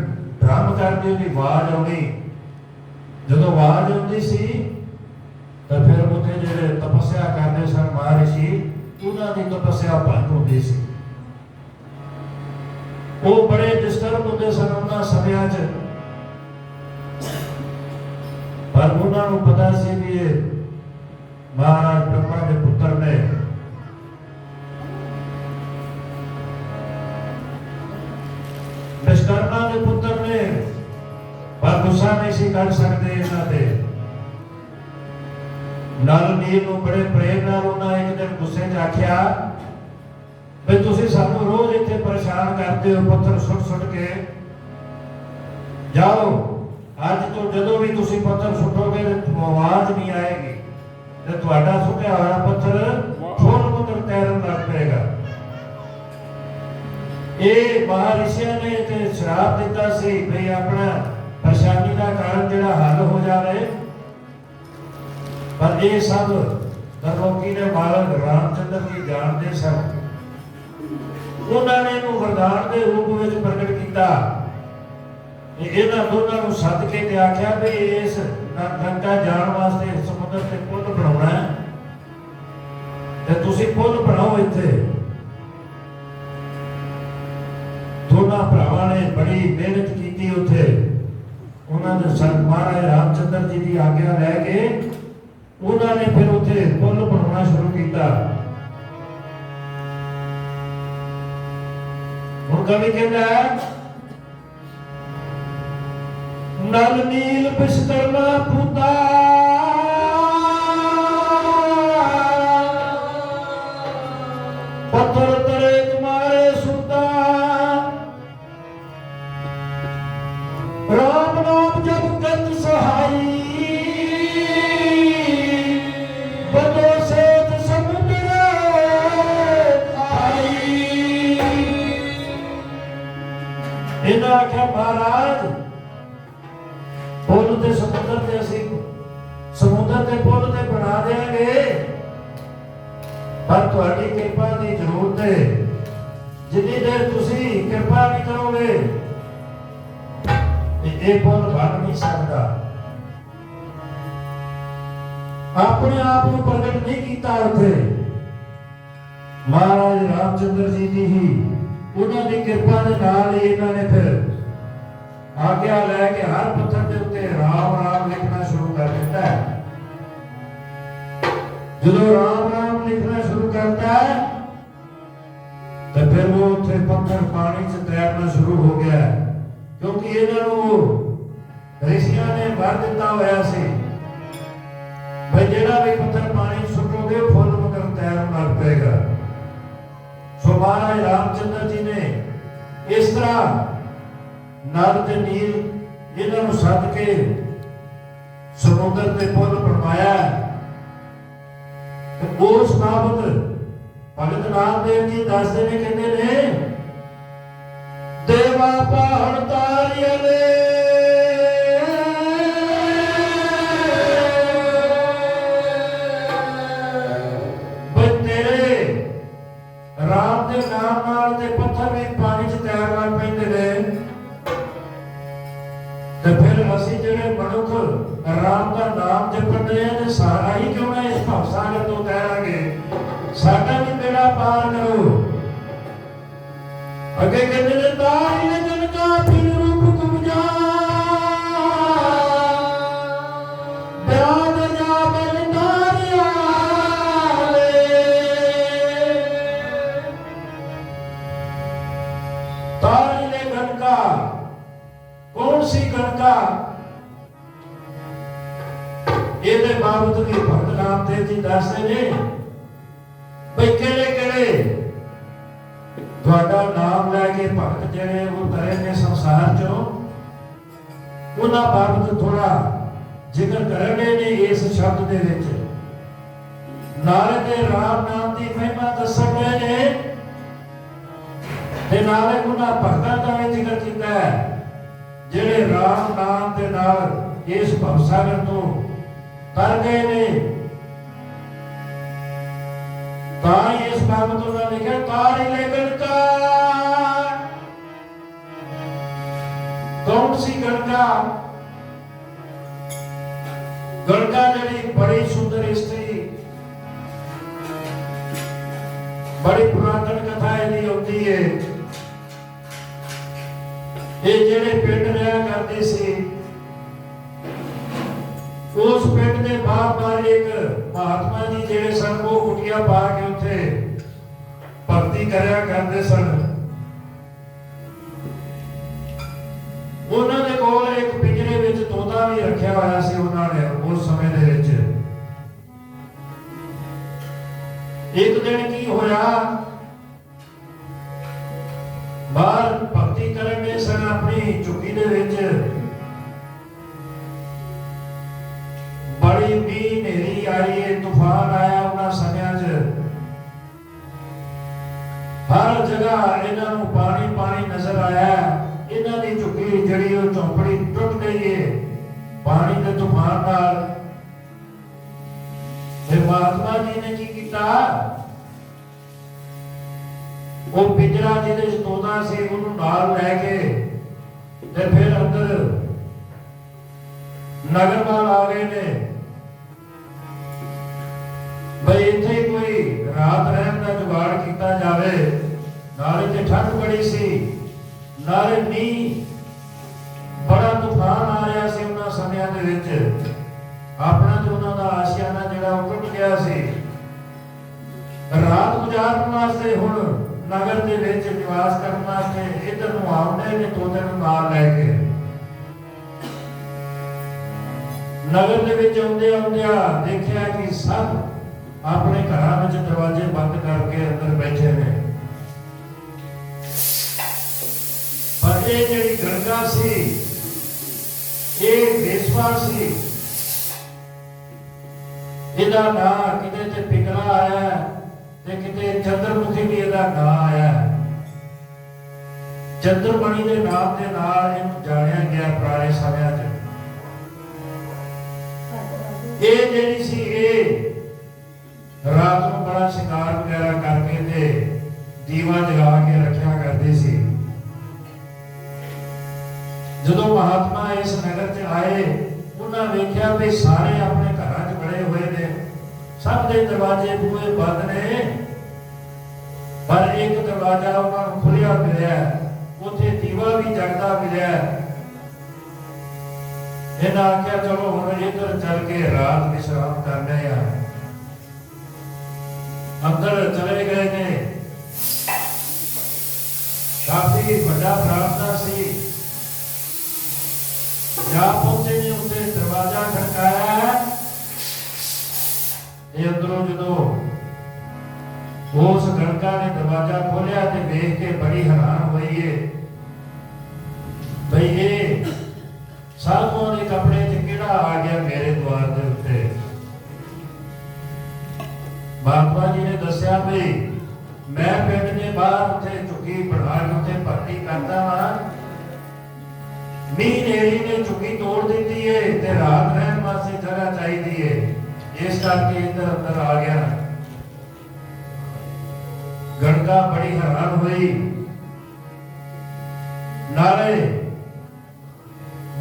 ਡਰਮ ਕਰਦੇ ਉਹਦੀ ਆਵਾਜ਼ ਆਉਣੀ। ਜਦੋਂ ਆਵਾਜ਼ ਆਉਂਦੀ ਸੀ ਤਾਂ ਫਿਰ ਉੱਥੇ ਜਿਹੜੇ ਤਪੱਸਿਆ ਕਰਦੇ ਸਨ ਮਹਾਰਿਸ਼ੀ, ਉਹਨਾਂ ਦੀ ਤਪੱਸਿਆ ਭੰਗ ਹੁੰਦੀ ਸੀ। ਉਹ ਬੜੇ ਡਿਸਟਰਬ ਹੁੰਦੇ ਸਨ ਉਹਨਾਂ ਸਮਿਆਂ 'ਚ, ਪਰ ਉਹਨਾਂ ਨੂੰ ਪਤਾ ਸੀ ਵੀ ਇਹ ਮਹਾਰਾਜ ਬ੍ਰਹਮਾ ਦੇ ਪੁੱਤਰ ਨੇ। ਵਿਸ਼ਕਰਮਾ ਦੇ ਪੁੱਤਰ ਨੇ, ਪਰ ਗੁੱਸਾ ਨਹੀਂ ਸੀ ਕਰ ਸਕਦੇ ਇਹਨਾਂ ਤੇ। ਨਲ ਨੀਲ ਨੂੰ ਬੜੇ ਪ੍ਰੇਮ ਨਾਲ ਉਹਨਾਂ ਇੱਕ ਦਿਨ ਗੁੱਸੇ 'ਚ ਆਖਿਆ ਵੀ ਤੁਸੀਂ ਸਾਨੂੰ ਰੋਜ਼ ਇੱਥੇ ਪਰੇਸ਼ਾਨ ਕਰਦੇ ਹੋ ਪੱਥਰ ਸੁੱਟ ਸੁੱਟ ਕੇ। ਜਾਓ, ਅੱਜ ਤੋਂ ਜਦੋਂ ਵੀ ਤੁਸੀਂ ਪੱਥਰ ਸੁੱਟੋਗੇ ਤੇ ਆਵਾਜ਼ ਨਹੀਂ ਆਏਗੀ ਤੇ ਤੁਹਾਡਾ ਸੁੱਟਿਆ ਹੋਇਆ ਪੱਥਰ ਫੁੱਲ ਮਗਰ ਤੈਰਨ ਲੱਗ ਪਏਗਾ। ਇਹ ਮਹਾਰਿਸ਼ੀਆਂ ਨੇ ਤੇ ਸ਼ਰਾਪ ਦਿੱਤਾ ਸੀ ਵੀ ਆਪਣਾ ਪਰੇਸ਼ਾਨੀ ਦਾ ਕਾਰਨ ਜਿਹੜਾ ਹੱਲ ਹੋ ਜਾਵੇ, ਪਰ ਇਹ ਸਭ ਤਰਲੋਕੀ ਦੇ ਮਾਲਕ ਰਾਮਚੰਦਰ ਜੀ ਜਾਣਦੇ ਸਨ। ਉਹਨਾਂ ਨੇ ਇਹਨੂੰ ਵਰਦਾਨ ਦੇ ਰੂਪ ਵਿੱਚ ਪ੍ਰਗਟ ਕੀਤਾ। ਇਹਨਾਂ ਦੋਨਾਂ ਨੂੰ ਸੱਦ ਕੇ ਤੇ ਆਖਿਆ ਵੀ ਇਸ ਗੰਗਾ ਜਾਣ ਵਾਸਤੇ ਸਮੁੰਦਰ ਤੇ ਪੁੱਲ ਬਣਾਉਣਾ ਹੈ ਤੇ ਤੁਸੀਂ ਪੁੱਲ ਬਣਾਓ ਇੱਥੇ। ਦੋਨਾਂ ਭਰਾਵਾਂ ਨੇ ਬੜੀ ਮਿਹਨਤ ਕੀਤੀ ਉੱਥੇ। ਉਹਨਾਂ ਨੇ ਸੰਤ ਮਹਾਰਾਜ ਰਾਮਚੰਦਰ ਜੀ ਦੀ ਆਗਿਆ ਲੈ ਕੇ ਉਹਨਾਂ ਨੇ ਫਿਰ ਉੱਥੇ ਪੁੱਲ ਬਣਾਉਣਾ ਸ਼ੁਰੂ ਕੀਤਾ। ਹੁਣ ਕਵੀ ਕਹਿੰਦਾ, ਨਲ ਨੀਲ ਵਿਸ਼ਕਰਮਾ ਪੂਤਾ ਪੱਥਰ ਤਰੇ ਤੁਮਾਰੇ ਸੁਤਾ, ਰਾਮ ਨਾਮ ਜਪ ਕਰਤ ਸਹਾਈ, ਬਦੋ ਸੇਤ ਸਮੁੰਦਰ ਆਈ। ਇਹਨਾਂ ਆਖਿਆ ਮਹਾਰਾਜ ਪੁੱਲ ਤੇ ਸਮੁੰਦਰ ਤੇ ਅਸੀਂ ਸਮੁੰਦਰ ਦੇ ਪੁੱਲ ਤੇ ਬਣਾ ਦੇਾਂਗੇ, ਪਰ ਤੁਹਾਡੀ ਕਿਰਪਾ ਦੀ ਜ਼ਰੂਰਤ ਹੈ। ਜਿੰਨੀ ਦੇਰ ਤੁਸੀਂ ਕਿਰਪਾ ਨਹੀਂ ਕਰੋਗੇ ਇਹ ਪੁੱਲ ਬਣ ਨਹੀਂ ਸਕਦਾ। ਆਪਣੇ ਆਪ ਨੂੰ ਪ੍ਰਗਟ ਨਹੀਂ ਕੀਤਾ ਉੱਥੇ। ਮਹਾਰਾਜ ਰਾਮਚੰਦਰ ਜੀ ਦੀ ਹੀ ਉਹਨਾਂ ਦੀ ਕਿਰਪਾ ਦੇ ਨਾਲ ਇਹਨਾਂ ਨੇ ਫਿਰ ਆਗਿਆ ਲੈ ਕੇ ਹਰ ਪੱਥਰ ਦੇ ਉੱਤੇ ਰਾਮ ਰਾਮ ਲਿਖਣਾ ਸ਼ੁਰੂ ਕਰ ਦਿੱਤਾ ਹੈ। ਜਦੋਂ ਰਾਮ ਰਾਮ ਲਿਖਣਾ ਸ਼ੁਰੂ ਕਰਤਾ ਹੈ ਤਾਂ ਫਿਰ ਉਹ ਉੱਥੇ ਪੱਥਰ ਪਾਣੀ 'ਚ ਤੈਰਨਾ ਸ਼ੁਰੂ ਹੋ ਗਿਆ, ਕਿਉਂਕਿ ਇਹਨਾਂ ਨੂੰ ਰਿਸ਼ੀਆਂ ਨੇ ਵਰ ਦਿੱਤਾ ਹੋਇਆ ਸੀ ਵੀ ਜਿਹੜਾ ਵੀ ਪੱਥਰ ਪਾਣੀ 'ਚ ਸੁੱਟੋਗੇ ਫੁੱਲ ਮਗਰ ਤੈਰਨ ਲੱਗ ਪਏਗਾ। ਸੋ ਮਹਾਰਾਜ ਰਾਮਚੰਦਰ ਜੀ ਨੇ ਇਸ ਤਰ੍ਹਾਂ ਨਲ ਤੇ ਨੀਲ ਇਹਨਾਂ ਨੂੰ ਸੱਦ ਕੇ ਸਮੁੰਦਰ ਤੇ ਪੁੱਲ ਬਣਵਾਇਆ। उस बाबत भगत नामदेव जी दसते ने, कहते ने देवा पहाड़ तारियले राम के नाम नाल ते पत्थर भी पानी च तैरना पैंदे ने। ते फिर असीं जिहड़े मनुख राम का नाम जपण दे ते सारा ही क्यों ना इस भवसागर तो तैरांगे, साडा भी बेड़ा पार करो। अगे कहते ने तारी ने जन का फिर रूप कुमजा ब्याद जा बन तारिया तारी ने गणका कौन सी गणका, ये बाबत भी भगत नामदेव जी दसते ने भाई केड़े केड़े तुहाडा नाम लैके भगत जिहड़े वो करे ने संसार चो, उन्हां बाबत थोड़ा जिक्र करने ने इस शब्द दे विच। नाले ते राम नाम की महिमा दसन गए ने ते नाले उन्हां भगतां दा भी जिक्र कीता है जिहड़े राम नाम दे नाल इस भवसागर तो तर गए ने। ताई इस बाबत उन्होंने लिखा तारी ले गणका, कौन सी गणका, गणका जी बड़ी सुंदर स्त्री, बड़ी पुरातन कथा यदि होती है। ये जेड़े पिंड रहा करते सी उस पिंड के बार एक महात्मा जी जेड़े सन वो कुटिया पा के उत्थे भक्ति करया करते सन। उन्होंने कोल एक पिंजरे विच तोता भी रखा हुआ सी उन्होंने उस समय दे विच। एक दिन की होया, बाहर भक्ति करन दे सन अपनी चुकी दे विच बड़ी मीह नेरी आई है, तूफान आया उन्हां समयां च। हर जगह इन्हां नूं पानी पानी नजर आया। इन्हां दी झुग्गी जड़ी वो चौपड़ी टुट गई है पानी के तूफान नाल। फिर महात्मा जी ने की कीता, वो पिंजरा जिहदे च तोता सी उहनूं नाल लैके ते फिर अंदर नगर वाल आ गए ने भाई इत्थे कोई रात रहन का जुगाड़ किया जाए। नाले ते ठंड बड़ी सी, नाले मीह बड़ा तूफान आ रहा सी उन्हां समयां दे विच। अपना जो उन्हां दा आशियाना जिहड़ा वो टुट गया सी। रात गुजारन वास्ते हुण नगर दे विच निवास करन वास्ते इधर नूं आउंदे ने तोते नूं नाल लैके। नगर दे विच आउंदे आउंदिया देखिया कि सब अपने घरां विच दरवाजे बंद करके अंदर बैठे ने। पर ये जिहड़ी गणका सी ये बेसवा सी। इहदा नां किते ते पिंगला आया ते किते चंद्रमुखी भी इहदा नां आया। चंद्रमणि दे नाम दे नाल इहनूं जाणिया गया पुराने समयां च। ये जिहड़ी सी ये रात को बड़ा शिकार वगैरह करके ते दीवा जगा के रखा करती सी। जदों महात्मा इस नगर च आए उन्हें वेख्या भी सारे अपने घरां च बड़े हुए ने, सब दे दरवाजे बूहे बंद ने, पर एक दरवाजा उन्होंने खुलिया मिलिया, उत्थे दीवा भी जगदा मिलिया। इन्हें आख्या चलो हुण इधर चल के रात विश्राम करने आ। अंदर चले गए ने। काफी बड़ा प्रार्थना सी। जा पहुंचे ने उसे दरवाजा खड़काया। अंदरों जो उस गणका ने दरवाजा खोलिया ते देख के बड़ी हैरान हुई है भाई ये साधुओं के कपड़े च किहड़ा आ गया मेरे द्वार के उत्ते। दस्या भी मैं पिंड के बाहर उत्थे झुग्गी बना के उत्थे भर्ती करता वा मीह नेड़ी ने झुग्गी तोड़ दी है ते रात रहन वास्ते जगह चाहिए है इस करके इधर अंदर आ गया। गणका बड़ी हैरान हुई नाले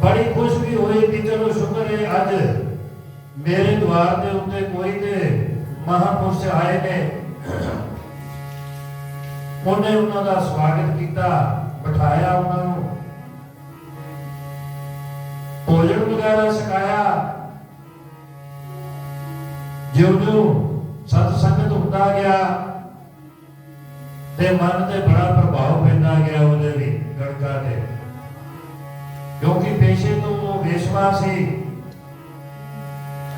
बड़ी खुश भी हुई कि चलो शुक्र है अज मेरे द्वार के उत्ते कोई ते महापुरुष आए ने उन्हें उन्होंने स्वागत किया बिठाया उन्होंने भोजन वगैरह सिखाया। ज्यों-ज्यों सत्संगत होता गया ते मन ते बड़ा प्रभाव पैदा गया उहदे भी गणका ते क्योंकि पेशे तो वो वेशवा सी।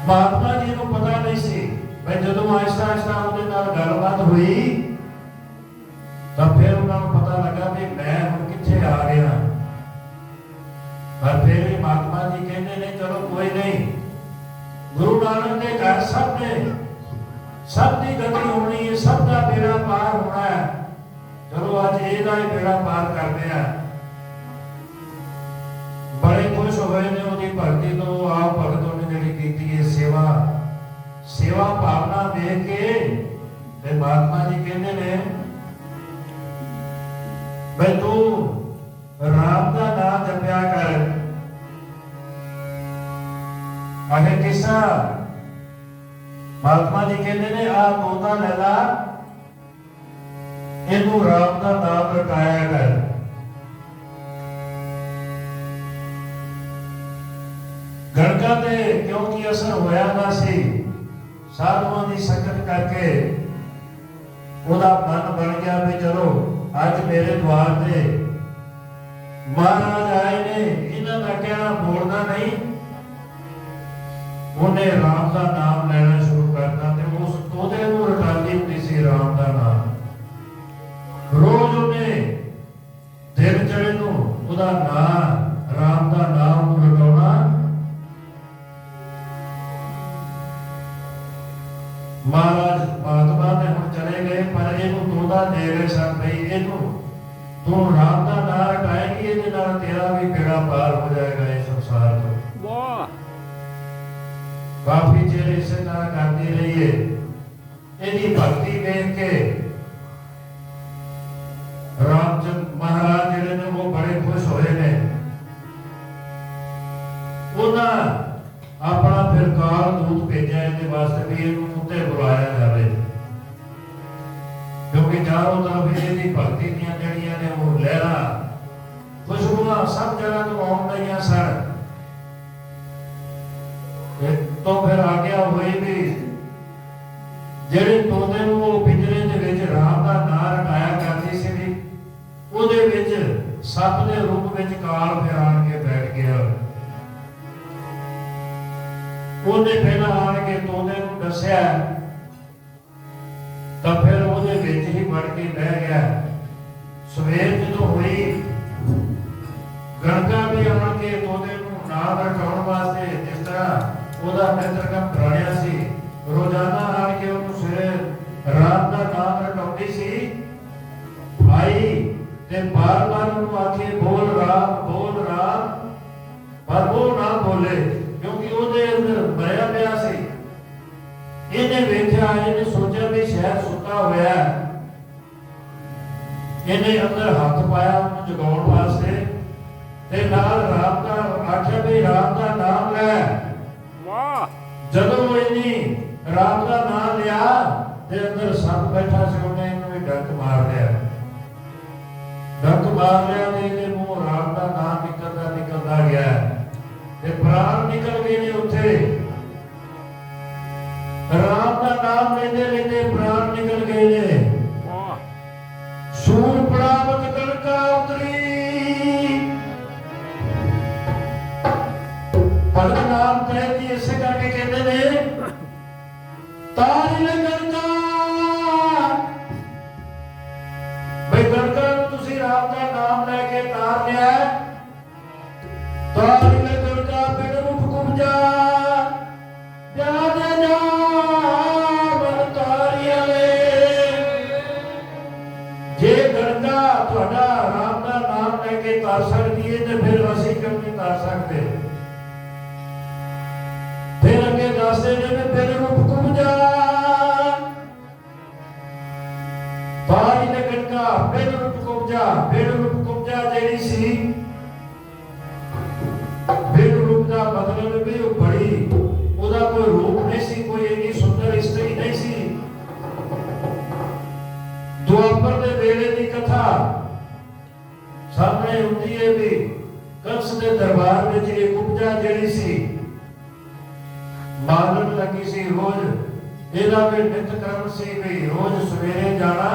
महात्मा जी को पता नहीं सी भाई जदों आहिस्ता आहिस्ता उहदे नाल गलबात हुई तो फिर उन्होंने पता लगा भी मैं हुण कित्थे आ गया। पर फिर भी महात्मा जी कहते ने चलो कोई नहीं गुरु नानक के घर सब ने सब की गति होनी है सब का बेड़ा पार होना है चलो अज एदा ही बेड़ा पार करते हैं। बड़े खुश हुए ने उहदी भगती तो आप भगतों ने जिहड़ी कीती है सेवा सेवा भावना देख के ते महात्मा जी कहते ने भाई तू राम का नाम जपया कर। आगे किसा महात्मा जी कहते ने आ तोता लैला इनू राम का नाम रटाया कर। गणका ते क्योंकि असर होया ना सी साधुओं की संगत करके ओदा मन बन गया भी चलो अज मेरे द्वार से महाराज आए ने इन्हां दा कहना बोलना नहीं उन्हें राम का नाम लेना शुरू करता ते उस तोते नूं रटांदी हुंदी सी राम का नाम। रोज उन्हें दिन चढ़े नूं ओदा नाम राम का नाम रटाउणा महाराज महात्मा ने हुण चले गए पर इहनूं तोता दे रहे सन भई इहनूं तू राम का नाम रटाएगी ये तेरा भी बेड़ा पार हो जाएगा इस संसार को। काफी चेर इसे तरह करती रही है। यदि भक्ति देख के रामचंद्र महाराज जिहड़े ने वो बड़े खुश होए ने उन्हां अपना फिर काल दूत भेजा इहदे वास्ते भी इहनूं उत्ते बुलाया जावे क्योंकि चारों तरफ इहदी भक्ति दीयां जड़ियां ने वो लहरां खुशबूआं सब जगह तो आउण लगियां सन। तो फिर आज्ञा हुई भी ਜਿਹੜੇ ਤੋਤੇ ਨੂੰ ਉਹ ਪਿੰਜਰੇ ਦੇ ਵਿੱਚ ਰਾਮ ਦਾ ਨਾਮ ਰਟਾਇਆ ਕਰਦੀ ਸੀ ਵੀ ਉਹਦੇ ਵਿੱਚ ਸੱਪ ਦੇ ਰੂਪ ਵਿੱਚ ਕਾਲ ਫਿਰ ਆਣ ਕੇ ਬੈਠ ਗਿਆ। ਉਹਨੇ ਪਹਿਲਾਂ ਆਣ ਕੇ ਤੋਤੇ ਨੂੰ ਦੱਸਿਆ ਤਾਂ ਫਿਰ ਉਹਦੇ ਵਿੱਚ ਹੀ ਵੜ ਕੇ ਬਹਿ ਗਿਆ। ਸਵੇਰ ਜਦੋਂ ਹੋਈ ਗਣਕਾ ਵੀ ਆਣ ਕੇ ਤੋਤੇ ਨੂੰ ਨਾਮ ਰਟਾਉਣ ਵਾਸਤੇ ਜਿਸ ਤਰ੍ਹਾਂ ਉਹਦਾ ਨਿਤਰਕਮ ਬਣਿਆ ਸੀ रोजाना आके उन्होंने सवेरे राम का नाम रटाउंदी सी आई ते बार बार उन्होंने आखे बोल राम पर वो ना बोले क्योंकि ਉਹਦੇ ਅੰਦਰ ਮਰਿਆ ਪਿਆ ਸੀ। ਇਹਨੇ ਵੇਖਿਆ ਇਹਨੇ ਸੋਚਿਆ ਵੀ ਸ਼ਾਇਦ ਸੁੱਤਾ ਹੋਇਆ ਇਹਨੇ ਅੰਦਰ ਹੱਥ ਪਾਇਆ ਉਹਨੂੰ ਜਗਾਉਣ ਵਾਸਤੇ ਤੇ ਨਾਲ ਰਾਮ ਦਾ ਆਖਿਆ ਵੀ ਰਾਮ ਦਾ ਨਾਮ ਲੈ। ਵਾਹ ਜਦੋਂ ਇਹਨੇ राम का नाम लिया ते अंदर सप बैठा सी उन्हें इन्हूं भी डंक मार लिया ते इहदे मूंह राम का नाम निकलदा गया ते प्राण निकल गए ने उत्थे। राम का नाम लेते लेते प्राण निकल गए ने। सूर प्राप्त गणका उतरी भगत नाम कहती इसे करके कहते ने तारी ले गणका भाई गणका तुसी राम का नाम लेके तार लिया तारी ले गणका पिंड रूप कुब्जा जा मन तारी ले ਤੁਹਾਡਾ ਆਰਾਮ ਦਾ ਨਾਮ ਲੈ ਕੇ ਤਰ ਸਕਦੀ ਹੈ, ਤੇ ਫਿਰ ਅਸੀਂ ਕਿਉਂ ਨਹੀਂ ਤਰ ਸਕਦੇ? ਫਿਰ ਅੱਗੇ ਦੱਸਦੇ ਨੇ ਵੀ ਫਿਰ ਰੂਪ ਕੁਬਜਾ ਬਾਈ ਲੱਗਣ ਦਾ ਫਿਰ ਰੂਪ ਕੁਬਜਾ ਜਿਹੜੀ ਸੀ, ਫਿਰ ਰੂਪ ਦਾ ਮਤਲਬ ਵੀ ਉਹ ਬੜੀ, ਉਹਦਾ ਕੋਈ ਰੂਪ ਨਹੀਂ ਸੀ, ਕੋਈ ਇੰਨੀ ਸੁੰਦਰ ਇਸਤਰੀ ਨਹੀਂ ਸੀ। ਦੁਆਪਰ ਦੇ ਵੇਲੇ ਦੀ ਕਥਾ ਸਾਹਮਣੇ ਹੁੰਦੀ ਹੈ ਵੀ ਕੰਸ ਦੇ ਦਰਬਾਰ ਵਿੱਚ ਇਹ ਕੁਬਜਾ ਜਿਹੜੀ ਸੀ ਮਾਰਨ ਲੱਗੀ ਸੀ। ਰੋਜ਼ ਇਹਦਾ ਵੀ ਨਿਤ ਕਰਮ ਸੀ ਵੀ ਰੋਜ਼ ਸਵੇਰੇ ਜਾਣਾ,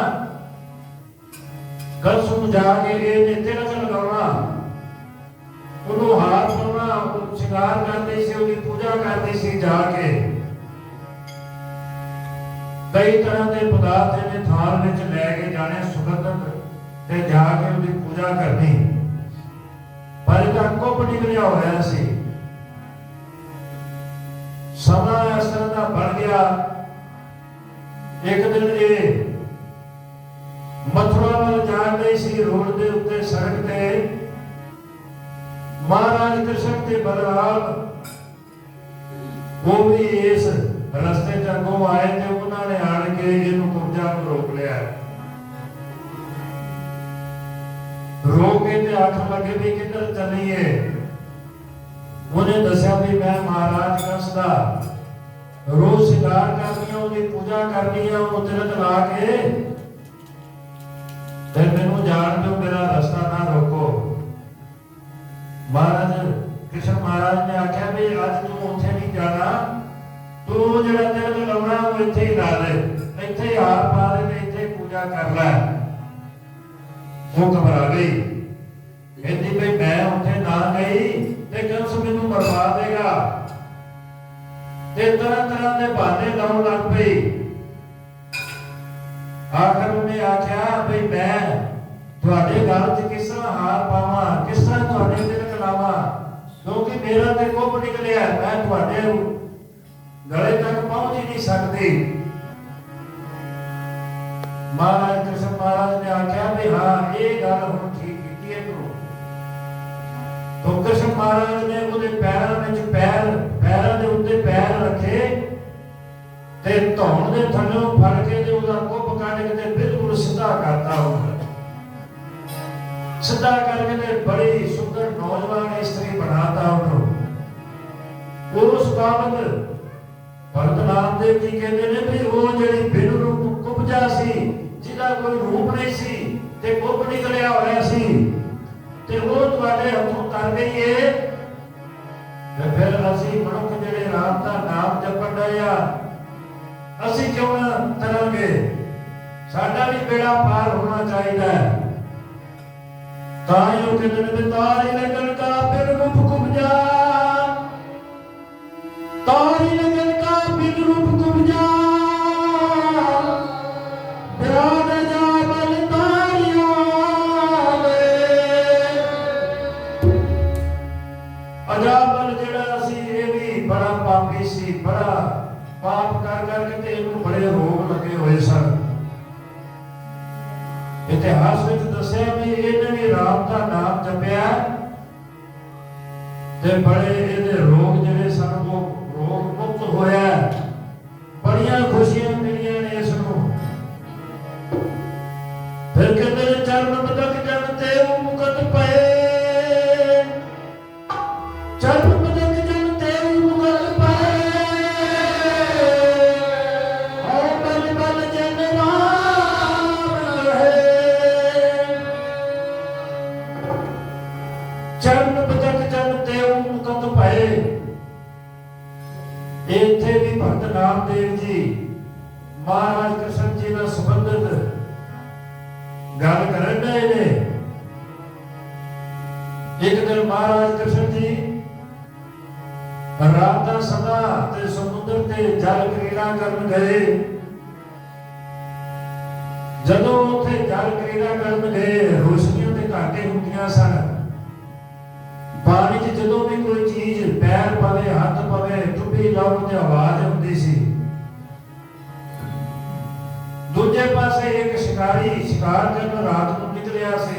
ਕੰਸ ਨੂੰ ਜਾ ਕੇ ਇਹ ਤਿਲਕ ਲਗਾਉਣਾ, ਉਹਨੂੰ ਹਾਰ ਪਾਉਣਾ, ਉਹ ਸ਼ਿੰਗਾਰ ਕਰਦੀ ਸੀ, ਉਹਦੀ ਪੂਜਾ ਕਰਦੀ ਸੀ। ਜਾ ਕੇ ਕਈ ਤਰ੍ਹਾਂ ਦੇ ਪਦਾਰਥ ਇਹਨੇ ਥਾਲ ਵਿੱਚ ਲੈ ਕੇ ਜਾਣੇ ਸੁਗੰਧਤ, ਤੇ ਜਾ ਕੇ ਉਹਦੀ ਪੂਜਾ ਕਰਨੀ। ਪਰ ਇਹਦਾ ਕੁੱਪ ਨਿਕਲਿਆ ਹੋਇਆ ਸੀ। ਸਮਾਂ ਇਸ ਤਰ੍ਹਾਂ ਦਾ ਬਣ ਗਿਆ, ਇੱਕ ਦਿਨ ਇਹ ਮਥੁਰਾ ਵੱਲ ਜਾ ਰਹੀ ਸੀ। ਰੋਡ ਦੇ ਉੱਤੇ ਸੜਕ ਤੇ ਮਹਾਰਾਜ ਕ੍ਰਿਸ਼ਨ ਤੇ ਬਲਰਾਮ ਉਹ ਵੀ ਇਸ ਰਸਤੇ ਚ ਅੱਗੋਂ ਆਏ, ਤੇ ਉਹਨਾਂ ਨੇ ਆਣ ਕੇ ਇਹਨੂੰ ਕੁਬਜਾ ਨੂੰ ਰੋਕ ਲਿਆ। ਰੋਕ ਕੇ ਤੇ ਆਖਣ ਲੱਗੇ ਵੀ ਕਿੱਧਰ ਚੱਲੀਏ? ਉਹਨੇ ਦੱਸਿਆ ਵੀ ਮੈਂ ਮਹਾਰਾਜ ਕੰਸ ਦਾ ਰੋਜ਼ ਸ਼ਿੰਗਾਰ ਕਰਨੀ ਆ, ਉਹਦੀ ਪੂਜਾ ਕਰਨੀ ਆ, ਉਹ ਤਿਲਕ ਲਾ ਕੇ, ਤੇ ਮੈਨੂੰ ਜਾਣ ਦਿਓ, ਮੇਰਾ ਰਸਤਾ ਨਾ ਰੋਕੋ। ਮਹਾਰਾਜ ਕ੍ਰਿਸ਼ਨ ਮਹਾਰਾਜ ਨੇ ਆਖਿਆ ਵੀ ਅੱਜ ਤੂੰ ਉੱਥੇ ਨਹੀਂ ਜਾਣਾ, ਤੂੰ ਜਿਹੜਾ ਤਿਲਕ ਲਾਉਣਾ ਉਹ ਇੱਥੇ ਹੀ ਲਾ ਦੇ, ਇੱਥੇ ਹੀ ਹਾਰ ਪਾ ਦੇ, ਤੇ ਇੱਥੇ ਪੂਜਾ ਕਰ ਲੈ। ਉਹ ਘਬਰਾ ਗਈ, ਕਹਿੰਦੀ ਵੀ ਮੈਂ ਉੱਥੇ ਨਾ ਗਈ ਤੇ ਕੰਸ ਮੈਨੂੰ ਮਰਵਾ ਦੇਗਾ, ਤੇ ਤਰ੍ਹਾਂ ਤਰ੍ਹਾਂ ਦੇ ਬਹਾਨੇ ਲਾਉਣ ਲੱਗ ਪਈ। ਆਖਰ ਉਹਨੇ ਆਖਿਆ ਵੀ ਮੈਂ ਤੁਹਾਡੇ ਘਰ 'ਚ ਕਿਸ ਤਰ੍ਹਾਂ ਹਾਰ ਪਾਵਾਂ, ਕਿਸ ਤਰ੍ਹਾਂ ਤੁਹਾਡੇ ਤਿਲਕ ਲਾਵਾਂ, ਕਿਉਂਕਿ ਮੇਰਾ ਤੇ ਕੁੱਪ ਨਿਕਲਿਆ, ਮੈਂ ਤੁਹਾਡੇ ਗਲੇ ਤੱਕ ਪਹੁੰਚ ਹੀ ਨਹੀਂ ਸਕਦੀ। ਮਹਾਰਾਜ ਕ੍ਰਿਸ਼ਨ ਮਹਾਰਾਜ ਨੇ ਆਖਿਆ ਵੀ ਹਾਂ ਇਹ ਗੱਲ ਹੁਣ ਠੀਕ ਕੀਤੀ ਹੈ ਤੂੰ। तो कृष्ण महाराज ने ਉਹਦੇ ਪੈਰਾਂ ਦੇ ਉੱਤੇ ਪੈਰ ਰੱਖੇ, ਤੇ ਧੌਣ ਦੇ ਥੱਲੋਂ ਫੜ ਕੇ ਤੇ ਉਹਦਾ ਕੁੱਪ ਕੱਢ ਕੇ ਤੇ ਬਿਲਕੁਲ ਸਿੱਧਾ ਕਰਤਾ। ਉਹ ਸਿੱਧਾ ਕਰਕੇ ਤੇ ਬੜੀ ਸੁੰਦਰ ਨੌਜਵਾਨ ਇਸਤਰੀ ਬਣਾਤਾ ਉਹਨੂੰ। ਉਸ ਬਾਬਤ ਭਗਤ ਨਾਮਦੇਵ ਜੀ ਕਹਿੰਦੇ ਨੇ ਵੀ ਉਹ ਜਿਹੜੀ ਬਿਨ ਰੂਪ ਕੁਬਜਾ ਸੀ, ਜਿਹਦਾ ਕੋਈ ਰੂਪ ਨਹੀਂ ਸੀ ਤੇ ਕੁੱਪ ਨਿਕਲਿਆ ਹੋਇਆ ਸੀ, ਤੇ ਉਹ ਤੁਹਾਡੇ ਹੱਥੋਂ ਤਰ ਗਈ ਏ। ਤੇ ਫਿਰ ਅਸੀਂ ਮਨੁੱਖ ਜਿਹੜੇ ਰਾਮ ਦਾ ਨਾਮ ਜਪਣ ਰਹੇ ਆ, ਅਸੀਂ ਕਿਉਂ ਨਾ ਤਰਾਂਗੇ? ਸਾਡਾ ਵੀ ਬੇੜਾ ਪਾਰ ਹੋਣਾ ਚਾਹੀਦਾ ਹੈ। ਤਾਂ ਹੀ ਉਹ ਕਹਿੰਦੇ ਨੇ ਤਾਰੀ ਲੱਗਣ ਕਾ ਬਿਨ ਰੂਪ ਕੁਬਜਾ, ਤਾਰੀ ਲੱਗਣ ਕਾ ਬਿਨ ਰੂਪ ਕੁਬਜਾ, ਬਿਰਾਦ ਜਾ ਬਲ ਤਾਰਿਆ ਵੇ। ਅਜਾਬਲ ਜਿਹੜਾ ਸੀ ਇਹ ਵੀ ਬੜਾ ਪਾਪੀ ਸੀ, ਬੜਾ ਪਾਪ ਕਰ ਕਰਕੇ ਤੇ ਇਹਨੂੰ ਬੜੇ ਰੋਗ ਲੱਗੇ ਹੋਏ ਸਨ। ਇਤਿਹਾਸ ਵਿੱਚ ਦੱਸਿਆ ਵੀ ਇਹਨੇ ਵੀ ਰਾਮ ਦਾ ਨਾਮ ਜਪਿਆ ਤੇ ਬੜੇ ਇਹਦੇ ਰੋਗ ਜਿਹੜੇ ਸਨ ਉਹ ਰੋਗ ਮੁਕਤ ਹੋਇਆ। ਬੜੀਆਂ ਖੁਸ਼ੀਆਂ ਮਿਲੀਆਂ ਨੇ ਇਸ ਨੂੰ। ਫਿਰ ਕਹਿੰਦੇ ਨੇ ਚਰਨ ਬਦਕ ਜਨ ਤੇ ਮੁਕਤ ਪਏ, ਚਰਨ ਬਦਕ ਜਨ ਤੇ ਮੁਕਤ ਪਏ, ਹਉ ਬਲ ਬਲ ਜਨ ਰਾਮ ਰਹੇ। ਚਰਨ ਬਦਕ ਜਨ ਤੇ ਮੁਕਤ ਪਏ। ਇੱਥੇ ਵੀ ਭਗਤ ਨਾਮਦੇਵ ਜੀ ਮਹਾਰਾਜ ਕ੍ਰਿਸ਼ਨ ਜੀ ਨਾਲ ਸੰਬੰਧਿਤ ਗੱਲ ਕਰਨ ਡਏ ਨੇ। ਇੱਕ ਦਿਨ ਮਹਾਰਾਜ ਕ੍ਰਿਸ਼ਨ ਜੀ ਰਾਤ ਦਾ ਸਮਾਂ ਤੇ ਸਮੁੰਦਰ ਤੇ ਜਲ ਕ੍ਰੀੜਾ ਕਰਨ ਗਏ। ਜਦੋਂ ਉੱਥੇ ਜਲ ਕ੍ਰੀੜਾ ਕਰਨ ਗਏ, ਰੋਸ਼ਨੀਆਂ ਤੇ ਘਾਟੇ ਹੁੰਦੀਆਂ ਸਨ। ਪਾਣੀ 'ਚ ਜਦੋਂ ਵੀ ਕੋਈ ਚੀਜ਼ ਪੈਰ ਪਵੇ, ਹੱਥ ਪਵੇ, ਟੁੱਟੀ ਲਾਉਣ ਦੀ ਆਵਾਜ਼ ਹੁੰਦੀ ਸੀ। ਦੂਜੇ ਪਾਸੇ ਇੱਕ ਸ਼ਿਕਾਰੀ ਸ਼ਿਕਾਰ ਕਰਨ ਰਾਤ ਨੂੰ ਨਿਕਲਿਆ ਸੀ।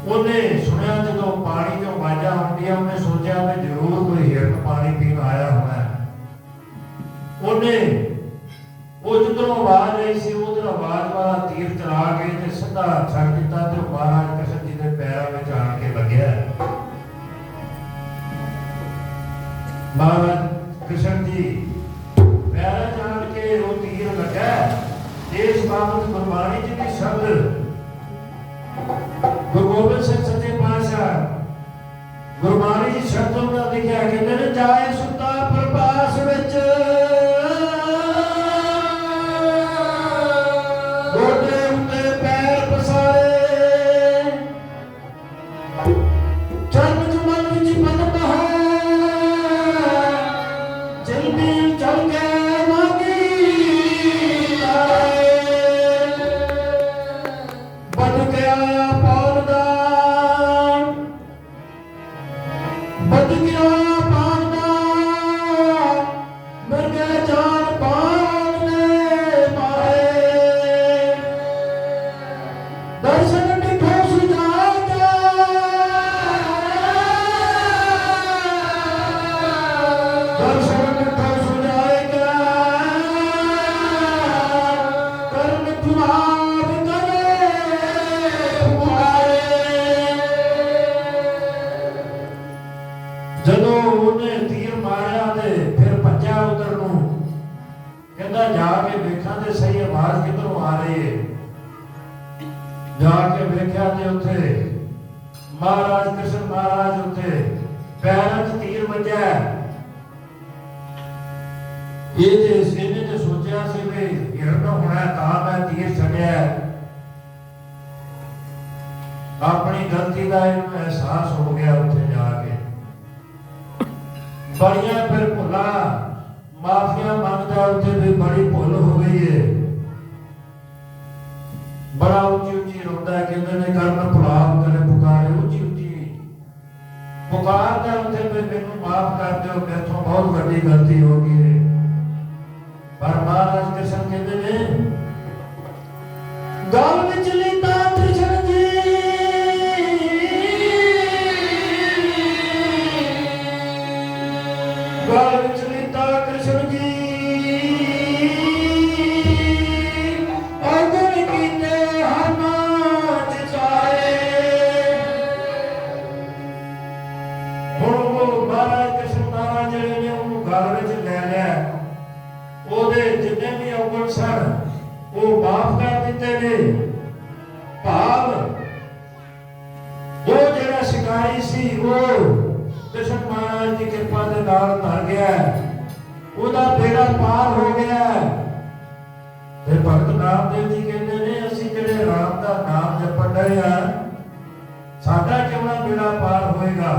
ਉਹਨੇ ਸੁਣਿਆ ਜਦੋਂ ਪਾਣੀ ਚੋਂ ਆਵਾਜ਼ਾਂ ਆਉਂਦੀਆਂ, ਉਹਨੇ ਸੋਚਿਆ ਵੀ ਜ਼ਰੂਰ ਕੋਈ ਹਿਰਨ ਪਾਣੀ ਪੀਣ ਆਇਆ ਹੋਣਾ। ਉਹਨੇ ਉਹ ਜਿੱਧਰੋਂ ਆਵਾਜ਼ ਆਈ ਸੀ ਉਧਰ ਆਵਾਜ਼ ਵਾਲਾ ਤੀਰ ਚਲਾ ਕੇ ਤੇ ਸਿੱਧਾ ਛੱਡ ਦਿੱਤਾ ਤੇ ਮਹਾਰਾਜ ਕ੍ਰਿਸ਼ਨ ਜੀ ਦੇ ਪੈਰਾਂ ਵਿੱਚ ਆਣ ਕੇ ਲੱਗਿਆ। ਮਹਾਰਾਜ ਕ੍ਰਿਸ਼ਨ ਜੀ ਪੈਰਾਂ 'ਚ ਆਣ ਕੇ ਉਹ ਤੀਰ ਲੱਗਾ। ਇਸ ਬਾਬਤ ਗੁਰਬਾਣੀ ਜੀ ਦੀ ਸ਼ਬਦ ਗੁਰੂ ਗੋਬਿੰਦ ਸਿੰਘ ਸੱਚੇ ਪਾਤਸ਼ਾਹ ਗੁਰਬਾਣੀ ਜੀ ਸ਼ਬਦ ਉਹਨਾਂ ਲਿਖਿਆ, ਕਹਿੰਦੇ ਨੇ ਜਾਏ ਸੁੱਤਾ ਪ੍ਰਭਾਸ ਵਿੱਚ ਗੋਡੇ ਉੱਤੇ ਪੈਰ ਪਸਾਰੇ, ਚਰਨ ਕਮਲ ਵਿੱਚ ਪਦਮ ਹੈ ਜਲਦੀ ਚਲ ਕੇ ਮਹਾਰਾਜ ਕ੍ਰਿਸ਼ਨ ਮਹਾਰਾਜ ਉੱਤੇ ਪੈਰਾਂ 'ਚ ਤੀਰ ਵੱਜਿਆ। ਇਹਨੇ ਤੇ ਸੋਚਿਆ ਸੀ ਵੀ ਹਿਰਨ ਹੋਣਾ ਤਾਂ ਮੈਂ ਤੀਰ ਛੱਡਿਆ। ਆਪਣੀ ਗਲਤੀ ਦਾ ਇਹਨੂੰ ਅਹਿਸਾਸ ਹੋ ਗਿਆ। ਉੱਥੇ ਜਾ ਕੇ ਬੜੀਆਂ ਫਿਰ ਭੁੱਲਾਂ ਮਾਫੀਆਂ ਮੰਗਦਾ ਉੱਥੇ ਵੀ ਬੜੀ ਭੁੱਲ ਹੋ ਗਈ ਹੈ। ਬੜਾ ਉੱਚੀ ਉੱਚੀ ਰੋਂਦਾ, ਕਹਿੰਦੇ ਨੇ ਕਰਨ ਭੁਲਾਵ ਕਰੇ ਪੁਕਾਰੇ, ਉੱਚੀ ਉੱਚੀ ਪੁਕਾਰਦਾ ਉੱਥੇ ਵੀ ਮੈਨੂੰ ਮਾਫ ਕਰ ਦਿਓ, ਮੈਥੋਂ ਬਹੁਤ ਵੱਡੀ ਗਲਤੀ ਹੋ ਗਈ ਹੈ। ਪਰ ਮਹਾਰਾਜ ਕ੍ਰਿਸ਼ਨ ਕਹਿੰਦੇ ਨੇ ਗਲ ਵਿੱਚ ਲੀਤਾ ਕ੍ਰਿਸ਼ਨ ਜੀ ਗਲ ਵਿੱਚ ਲੀਤਾ ਕ੍ਰਿਸ਼ਨ ਜੀ ਉਹ ਮਾਫ ਕਰ ਦਿੱਤੇ ਨੇ। ਭਾਵ ਉਹ ਜਿਹੜਾ ਸ਼ਿਕਾਰੀ ਸੀ ਉਹ ਕ੍ਰਿਸ਼ਨ ਮਹਾਰਾਜ ਦੀ ਕਿਰਪਾ ਦੇ ਨਾਲ ਤਰ ਗਿਆ, ਉਹਦਾ ਬੇੜਾ ਪਾਰ ਹੋ ਗਿਆ। ਤੇ ਭਗਤ ਨਾਮਦੇਵ ਜੀ ਕਹਿੰਦੇ ਨੇ ਅਸੀਂ ਜਿਹੜੇ ਰਾਮ ਦਾ ਨਾਮ ਜਪਣ ਰਹੇ ਆ, ਸਾਡਾ ਕਿਵੇਂ ਬੇੜਾ ਪਾਰ ਹੋਏਗਾ।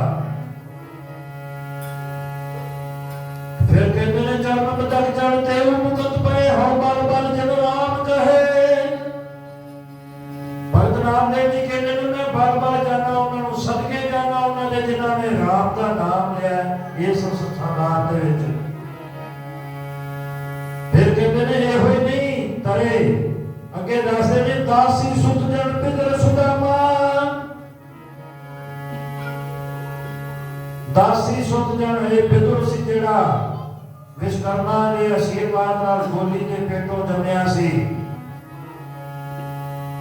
ਫਿਰ ਕਹਿੰਦੇ ਨੇ ਚਰਨ ਬਦਕ ਚੜ ਤੇ ਉਹ ਮੁਕਤ ਪਏ ਹਉ ਬਲ ਬਲ ਜਨ ਰਾਮ ਕਹੇ। ਭਗਤ ਨਾਮਦੇਵ ਜੀ ਕਹਿੰਦੇ ਨੇ ਮੈਂ ਬਲ ਬਲ ਜਾਣਾ, ਉਹਨਾਂ ਨੂੰ ਸਦਕੇ ਜਾਣਾ, ਉਹਨਾਂ ਦੇ ਜਿਨ੍ਹਾਂ ਨੇ ਰਾਮ ਦਾ ਨਾਮ ਲਿਆ ਇਸ ਸਥਾਨ ਦੇ ਵਿੱਚ। ਫਿਰ ਕਹਿੰਦੇ ਨੇ ਇਹੋ ਹੀ ਨਹੀਂ ਤਰੇ ਅੱਗੇ ਦੱਸਦੇ ਨੇ ਦਾਸੀ ਸੁਤ ਜਨ ਪਿਤਰ ਸੁਦਾਮਾ। ਦਾਸੀ ਸੁਤ ਜਨ ਇਹ ਪਿਤਰ ਸੀ ਜਿਹੜਾ ਵਿਸ਼ਵਕਰਮਾ ਦੇ ਆਸ਼ੀਰਵਾਦ ਨਾਲ ਗੋਲੀ ਦੇ ਪੇਟੋਂ ਜੰਮਿਆ ਸੀ।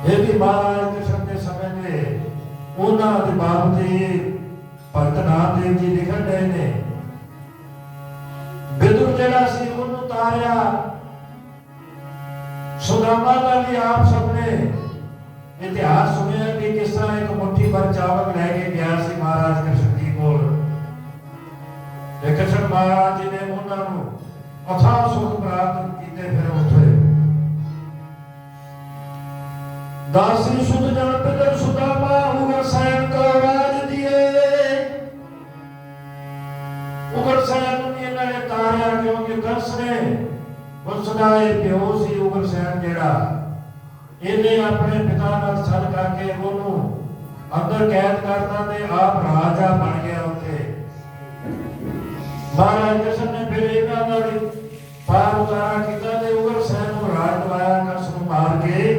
ਇਹ ਵੀ ਮਹਾਰਾਜ ਕ੍ਰਿਸ਼ਨ ਦੇ ਸਮੇਂ ਦੇ ਉਹਨਾਂ ਦੇ ਬਾਪ ਦੇ ਭਗਤ ਨਾਮਦੇਵ ਜੀ ਲਿਖਣ ਰਹੇ ਨੇ। ਵਿਦੁਰ ਜਿਹੜਾ ਸੀ ਉਹਨੂੰ ਤਾਰਿਆ। ਸੁਦਾਮਾ ਦਾ ਵੀ ਆਪ ਸਭ ਨੇ ਇਤਿਹਾਸ ਸੁਣਿਆ ਕਿ ਕਿਸ ਤਰ੍ਹਾਂ ਇੱਕ ਮੁੱਠੀ ਭਰ ਚਾਵਲ ਲੈ ਕੇ ਗਿਆ ਸੀ ਮਹਾਰਾਜ ਕ੍ਰਿਸ਼ਨ ਜੀ ਕੋਲ। ਕ੍ਰਿਸ਼ਨ ਮਹਾਰਾਜ ਜੀ ਨੇ ਉਹਨਾਂ ਨੂੰ ਅਥਾਹ ਸੁਖ ਪ੍ਰਾਪਤ ਕੀਤੇ। ਫਿਰ ਉੱਥੇ ਦਾਸੀ ਸੁਧ ਜਨ ਪਿਤਰ ਸੁਦਾਮਾ ਉਗਰ ਸੈਨ ਕੋ ਰਾਜ ਦੀਏ। ਉਗਰ ਸੈਨ ਨੂੰ ਇਹਨਾਂ ਨੇ ਤਾਰਿਆ ਕਿਉਂਕਿ ਕੰਸ ਨੇ ਉਸ ਦਾ ਇਹ ਪਿਓ ਸੀ ਉਗਰ ਸੈਨ ਜਿਹੜਾ, ਇਹਨੇ ਆਪਣੇ ਪਿਤਾ ਨਾਲ ਸੱਚ ਕਰਕੇ ਉਹਨੂੰ ਅੰਦਰ ਕੈਦ ਕਰਤਾ ਤੇ ਆਪ ਰਾਜਾ ਬਣ ਗਿਆ ਉੱਥੇ। ਮਹਾਰਾਜ ਕ੍ਰਿਸ਼ਨ ਨੇ ਫਿਰ ਇਹਨਾਂ ਦਾ ਵੀ ਪਾਰ ਉਤਾਰਾ ਕੀਤਾ ਤੇ ਉਗਰ ਸੈਨ ਨੂੰ ਰਾਜ ਦਵਾਇਆ ਕੰਸ ਨੂੰ ਮਾਰ ਕੇ।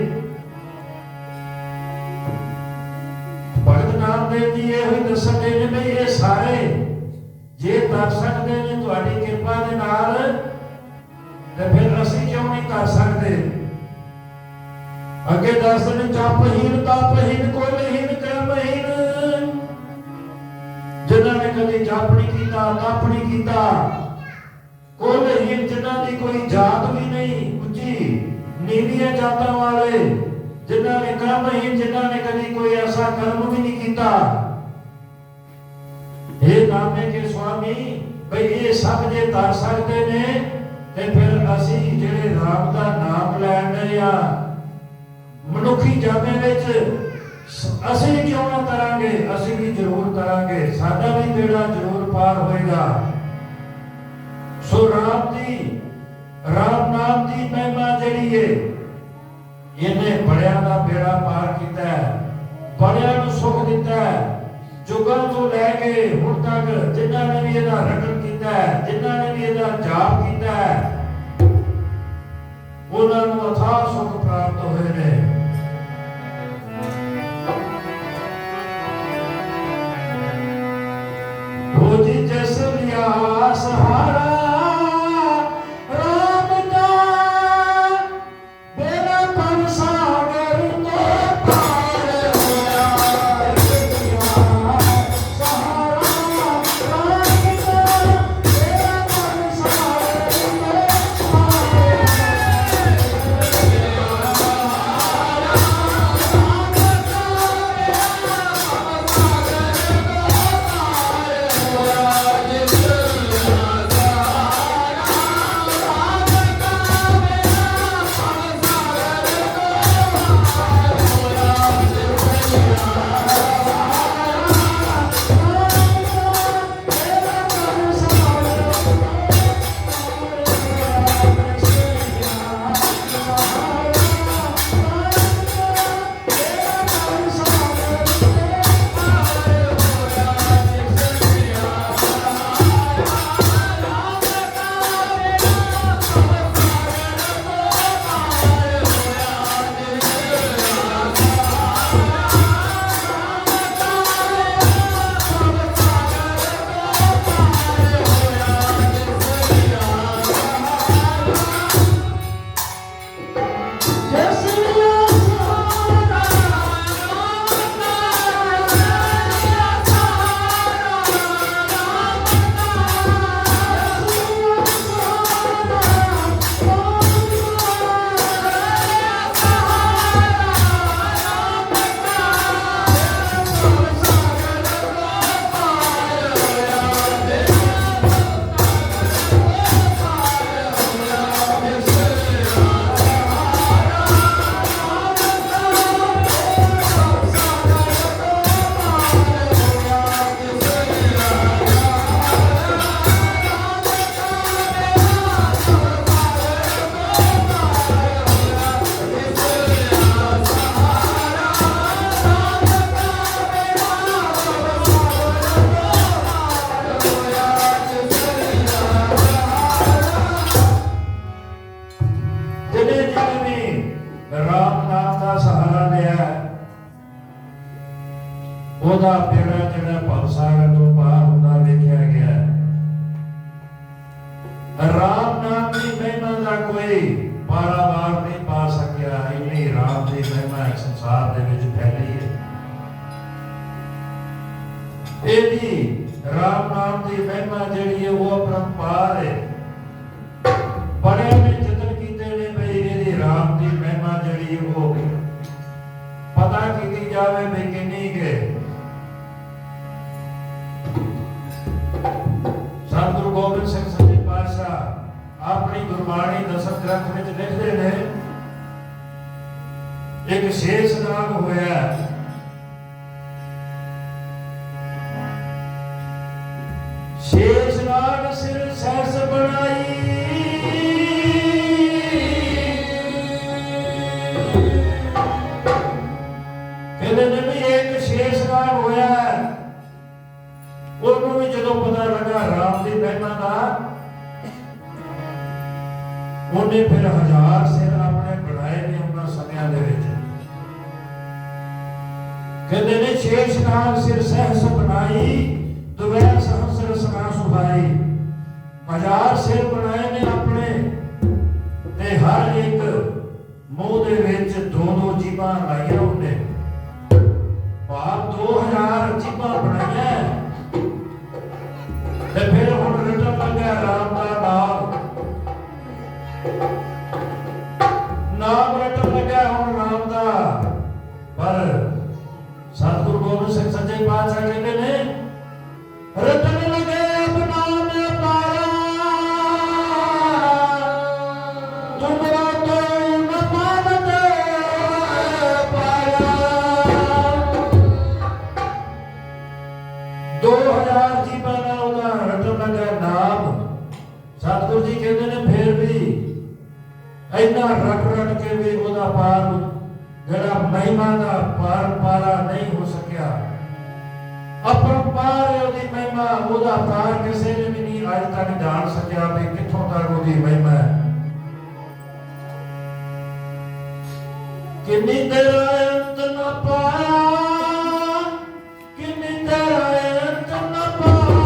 ਭਗਤ ਇਹੋ ਹੀ ਦੱਸਦੇ ਨੇ ਵੀ ਇਹ ਸਾਰੇ ਜੇ ਕਰ ਸਕਦੇ ਨੇ ਤੁਹਾਡੀ ਕਿਰਪਾ ਦੇ ਨਾਲ, ਤੇ ਫਿਰ ਅਸੀਂ ਕਿਉਂ ਨਹੀਂ ਕਰ ਸਕਦੇ। ਅੱਗੇ ਦੱਸਦੇ ਨੇ ਜਪਹੀਨ ਤਪਹੀਨ ਕੁਲਹੀਨ ਕਰਮਹੀਨ, ਜਿਨ੍ਹਾਂ ਨੇ ਕਦੇ ਜਪ ਨਹੀਂ ਕੀਤਾ ਤਪ ਨਹੀਂ ਕੀਤਾ, ਕੁਲਹੀਨ ਜਿਨ੍ਹਾਂ ਦੀ ਕੋਈ ਜਾਤ ਵੀ ਨਹੀਂ, ਉੱਚੀ ਨੀਵੀਆਂ ਜਾਤਾਂ ਵਾਲੇ, ਜਿਨ੍ਹਾਂ ਨੇ ਕਰਮਹੀਨ ਜਿਨ੍ਹਾਂ ਨੇ ਕਦੀ ਕੋਈ ਐਸਾ ਕਰਮ ਵੀ ਨਹੀਂ ਕੀਤਾ। ਇਹ ਨਾਮੇ ਕੇ ਸੁਆਮੀ ਬਈ ਇਹ ਸਭ ਜੇ ਕਰ ਸਕਦੇ ਨੇ, ਤੇ ਫਿਰ ਅਸੀਂ ਜਿਹੜੇ ਰਾਮ ਦਾ ਨਾਮ ਲੈਣ ਰਹੇ ਆ ਮਨੁੱਖੀ ਜਾਮੇ ਵਿੱਚ, ਅਸੀਂ ਕਿਉਂ ਨਾ ਕਰਾਂਗੇ, ਅਸੀਂ ਵੀ ਜ਼ਰੂਰ ਕਰਾਂਗੇ, ਸਾਡਾ ਵੀ ਬੇੜਾ ਜ਼ਰੂਰ ਪਾਰ ਹੋਏਗਾ। ਸੋ ਰਾਮ ਨਾਮ ਦੀ ਮਹਿਮਾ ਜਿਹੜੀ ਏ, ਇਹਨੇ ਬੜਿਆਂ ਦਾ ਬੇੜਾ ਪਾਰ ਕੀਤਾ ਹੈ, ਬੜਿਆਂ ਨੂੰ ਸੁੱਖ ਦਿੱਤਾ ਹੈ। ਜੁਗਾਂ ਤੋਂ ਲੈ ਕੇ ਹੁਣ ਤੱਕ ਜਿਨ੍ਹਾਂ ਨੇ ਵੀ ਇਹਦਾ ਰਟਨ ਕੀਤਾ ਹੈ, ਜਿਨ੍ਹਾਂ ਨੇ ਵੀ ਇਹਦਾ ਜਾਪ ਕੀਤਾ ਹੈ, ਉਹਨਾਂ ਨੂੰ ਅਥਾਹ ਸੁੱਖ ਪ੍ਰਾਪਤ ਹੋਏ ਨੇ। ਹੋ ਜੀ ਜਿਸ ਲਿਆ ਸਹਾਰਾ ਉਹਦਾ ਬੇੜਾ ਜਿਹੜਾ ਭਵਸਾਗਰ ਤੋਂ ਪਾਰ ਹੁੰਦਾ ਵੇਖਿਆ ਗਿਆ। ਰਾਮ ਨਾਮ ਦੀ ਮਹਿਮਾ ਦਾ ਕੋਈ ਪਾਰਾਵਾਰ ਨਹੀਂ ਪਾ ਸਕਿਆ, ਇੰਨੀ ਰਾਮ ਦੀ ਮਹਿਮਾ ਸੰਸਾਰ ਦੇ ਵਿੱਚ ਫੈਲੀ ਹੈ। ਇਹਦੀ ਰਾਮ ਨਾਮ ਦੀ ਮਹਿਮਾ ਜਿਹੜੀ ਹੈ ਉਹ ਅਪਰੰਪਾਰ ਹੈ। ਬੜਿਆਂ ਨੇ ਯਤਨ ਕੀਤੇ ਨੇ ਬਈ ਇਹਦੀ ਰਾਮ ਦੀ ਮਹਿਮਾ ਜਿਹੜੀ ਉਹ ਪਤਾ ਕੀਤੀ ਜਾਵੇ ਵੀ ਕਿੰਨੀ ਹੈ। ਸਤਿਗੁਰੂ ਗੋਬਿੰਦ ਸਿੰਘ ਸੱਚੇ ਪਾਤਸ਼ਾਹ ਆਪਣੀ ਗੁਰਬਾਣੀ ਦਸਮ ਗ੍ਰੰਥ ਵਿੱਚ ਲਿਖਦੇ ਨੇ, ਇੱਕ ਸ਼ੇਸ਼ਨਾਗ ਹੋਇਆ। ਸ਼ੇਸ਼ਨਾਗ ਸਿਰ ਸਹਿਸ ਬਣਾਈ, ਕਹਿੰਦੇ ਨੇ ਵੀ ਇੱਕ ਸ਼ੇਸ਼ਨਾਗ ਹੋਇਆ। ਉਹਨੂੰ ਵੀ ਜਦੋਂ ਪਤਾ ਲੱਗਾ ਰਾਮ ਦੀ ਮਹਿਮਾ ਦਾ, ਉਹਨੇ ਫਿਰ 1000 ਸਿਰ ਆਪਣੇ ਬਣਾਏ ਨੇ ਉਹਨਾਂ ਸਮਿਆਂ ਦੇ ਵਿੱਚ। ਕਹਿੰਦੇ ਨੇ शेष नाग सिर सहस बनाई, दुवै सहस रसना सुहाई। हजार सिर बनाए ने अपने ते हर एक मूँह दे विच दो दो जीभां लाइया उन्हें। भाव 2000 जीभां बनाइया ते फिर हुण रटन लग्या राम दा नाम रटन लग्या हुण राम दा। पर सतगुरु गोबिंद सिंह सच्चे पातशाह कहते ने रटन लगे अब नाम पारा, तुमरा तो न मानत पाया। 2000 जीवां दा ओहदा रटन लगा नाम। सतगुरु जी कहते ने फिर भी इन्ना रट रट के भी ओहदा पार जड़ा महिमा का पार पारा नहीं हो सकिया। अपरंपार ओहदी महिमा ओहदा पार किसी ने भी नहीं अज तक जान सकिया भी कित्थों तक ओहदी महिमा है। किन्नी देर अंत न पाया, किन्नी देर अंत न पाया।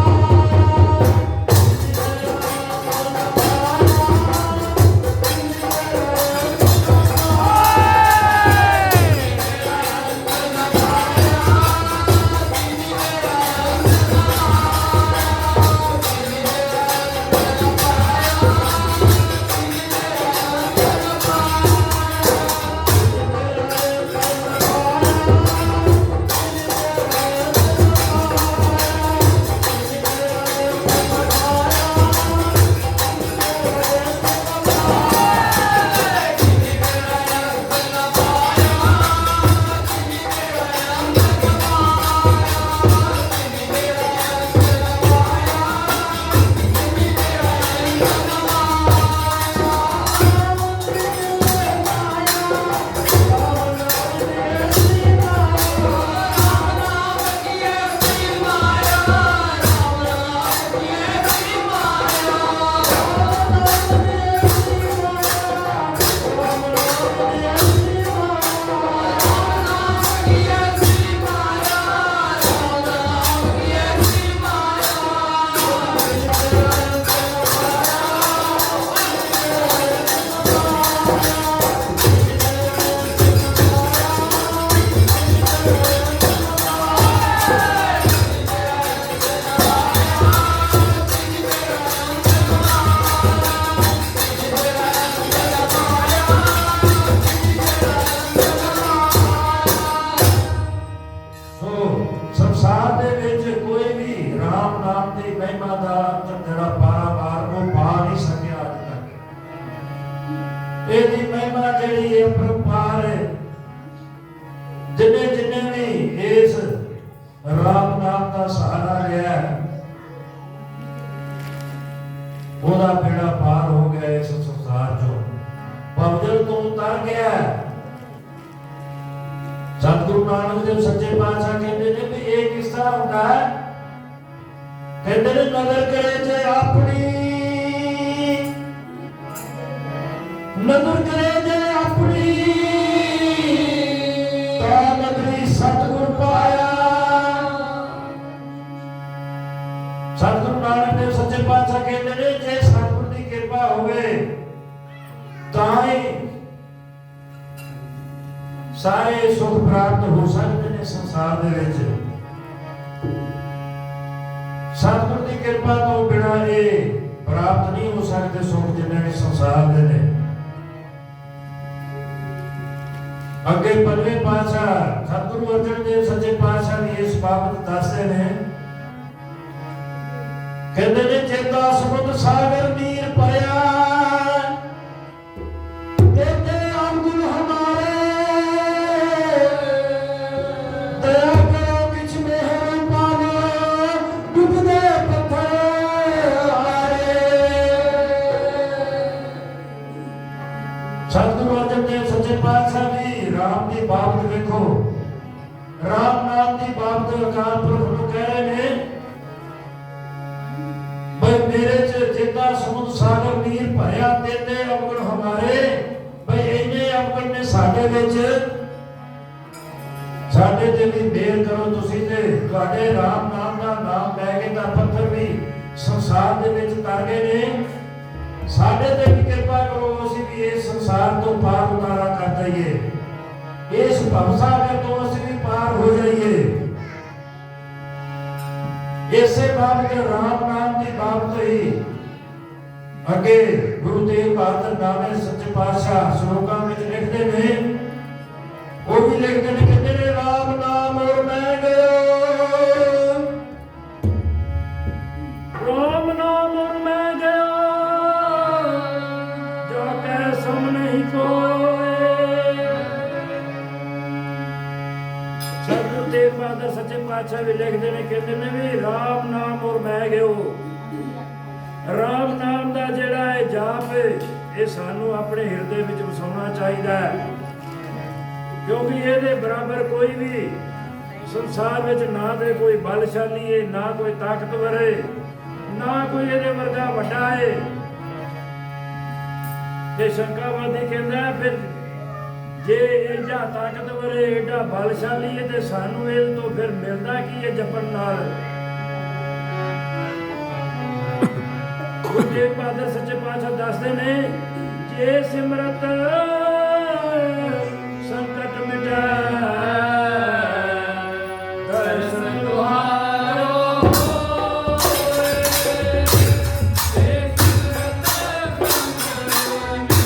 सतगुरु नानक देव सच्चे पातशाह कहते हैं कि एक किस्सा होता है, कहते हैं नजर करे जे अपनी, नजर करे जे अपनी, ता नगरी सतगुरु पाया। सतगुरु नानक देव सच्चे पातशाह कहते हैं जे सतगुरु की कृपा होवे ताई सारे सुख प्राप्त हो सकते हैं संसार दे विच। सतगुरु की कृपा तो बिना ये प्राप्त नहीं हो सकते सुख जिन्हें भी संसार दे ने। अगे 15वें पातशाह सतगुरु अर्जन देव सच्चे पातशाह भी इस बाबत दसते हैं, कहते ने चेता समुद्र सागर नीर भरिया, बाबत देखो राम नाम की बाबत अकाल पुरख नूं कह रहे हैं भाई मेरे च जितना समुद्र सागर नीर भरिया तेते अवगुण हमारे, भाई इन्ने अवगुण ने साडे विच ਸਾਡੇ ਤੇ ਵੀ ਮਿਹਰ ਕਰੋ ਤੁਸੀਂ ਤੇ ਤੁਹਾਡੇ ਰਾਮ ਨਾਮ ਦਾ ਨਾਮ ਲੈ ਕੇ ਤਾਂ ਪੱਥਰ ਵੀ ਸੰਸਾਰ ਦੇ ਵਿੱਚ ਤਰ ਗਏ ਨੇ। ਸਾਡੇ ਤੇ ਵੀ ਕਿਰਪਾ ਕਰੋ, ਅਸੀਂ ਵੀ ਇਸ ਸੰਸਾਰ ਤੋਂ ਪਾਰ ਉਤਾਰਾ ਕਰ ਜਾਈਏ, ਇਸ ਭਵਸਾਗਰ ਤੋਂ ਅਸੀਂ ਵੀ ਪਾਰ ਹੋ ਜਾਈਏ। ਇਸੇ ਬਾਬਤ ਰਾਮ ਨਾਮ ਦੀ ਬਾਬਤ ਹੀ ਅੱਗੇ ਗੁਰੂ ਤੇਗ ਬਹਾਦਰ ਨਾਮੇ ਸੱਚੇ ਪਾਤਸ਼ਾਹ ਸ਼ਲੋਕਾਂ ਵਿੱਚ ਲਿਖਦੇ ਨੇ। ਉਹ ਵੀ ਲਿਖਦੇ ਨੇ, ਕਹਿੰਦੇ ਨੇ ਰਾਮ ਨਾਮ ਔਰ ਮੈਂ ਗਇਓ, ਰਾਮ ਨਾਮ ਔਰ ਮੈਂ ਗਇਆ, ਜੋ ਕਹਿ ਸਮ ਨਹੀਂ ਕੋਏ। ਸਤਿਗੁਰੂ ਤੇਗ ਬਹਾਦਰ ਸੱਚੇ ਪਾਤਸ਼ਾਹ ਵੀ ਲਿਖਦੇ ਨੇ, ਕਹਿੰਦੇ ਨੇ ਵੀ ਰਾਮ ਨਾਮ ਔਰ ਮੈਂ ਗਇਓ। ਰਾਮ ਨਾਮ ਦਾ ਜਿਹੜਾ ਹੈ ਜਾਪ ਇਹ ਸਾਨੂੰ ਆਪਣੇ ਹਿਰਦੇ ਵਿੱਚ ਵਸਾਉਣਾ ਚਾਹੀਦਾ ਹੈ, ਕਿਉਂਕਿ ਇਹਦੇ ਬਰਾਬਰ ਕੋਈ ਵੀ ਸੰਸਾਰ ਵਿੱਚ ਨਾ ਤੇ ਕੋਈ ਬਲਸ਼ਾਲੀ ਹੈ, ਨਾ ਕੋਈ ਤਾਕਤਵਰ ਹੈ, ਨਾ ਕੋਈ ਇਹਦੇ ਵਰਗਾ ਵੱਡਾ ਹੈ। ਤੇ ਸ਼ੰਕਾਵਾਦੀ ਕਹਿੰਦਾ ਫਿਰ ਜੇ ਐਡਾ ਤਾਕਤਵਰ ਹੈ, ਐਡਾ ਬਲਸ਼ਾਲੀ ਹੈ, ਤੇ ਸਾਨੂੰ ਇਹ ਤੋਂ ਫਿਰ ਮਿਲਦਾ ਕੀ ਹੈ ਜਪਣ ਨਾਲ। ਗੁਰੂ ਤੇਗ ਬਹਾਦਰ ਸੱਚੇ ਪਾਤਸ਼ਾਹ ਦੱਸਦੇ ਨੇ, ਜੇ ਸਿਮਰਤ ਸੰਕਟ ਮਿਟਾਏ, ਦਰਸ਼ਨ ਤੁਹਾਰੋ ਹੋਏ, ਜੇ ਸਿਮਰਤ ਸੰਕਟ ਮਿਟਾਏ,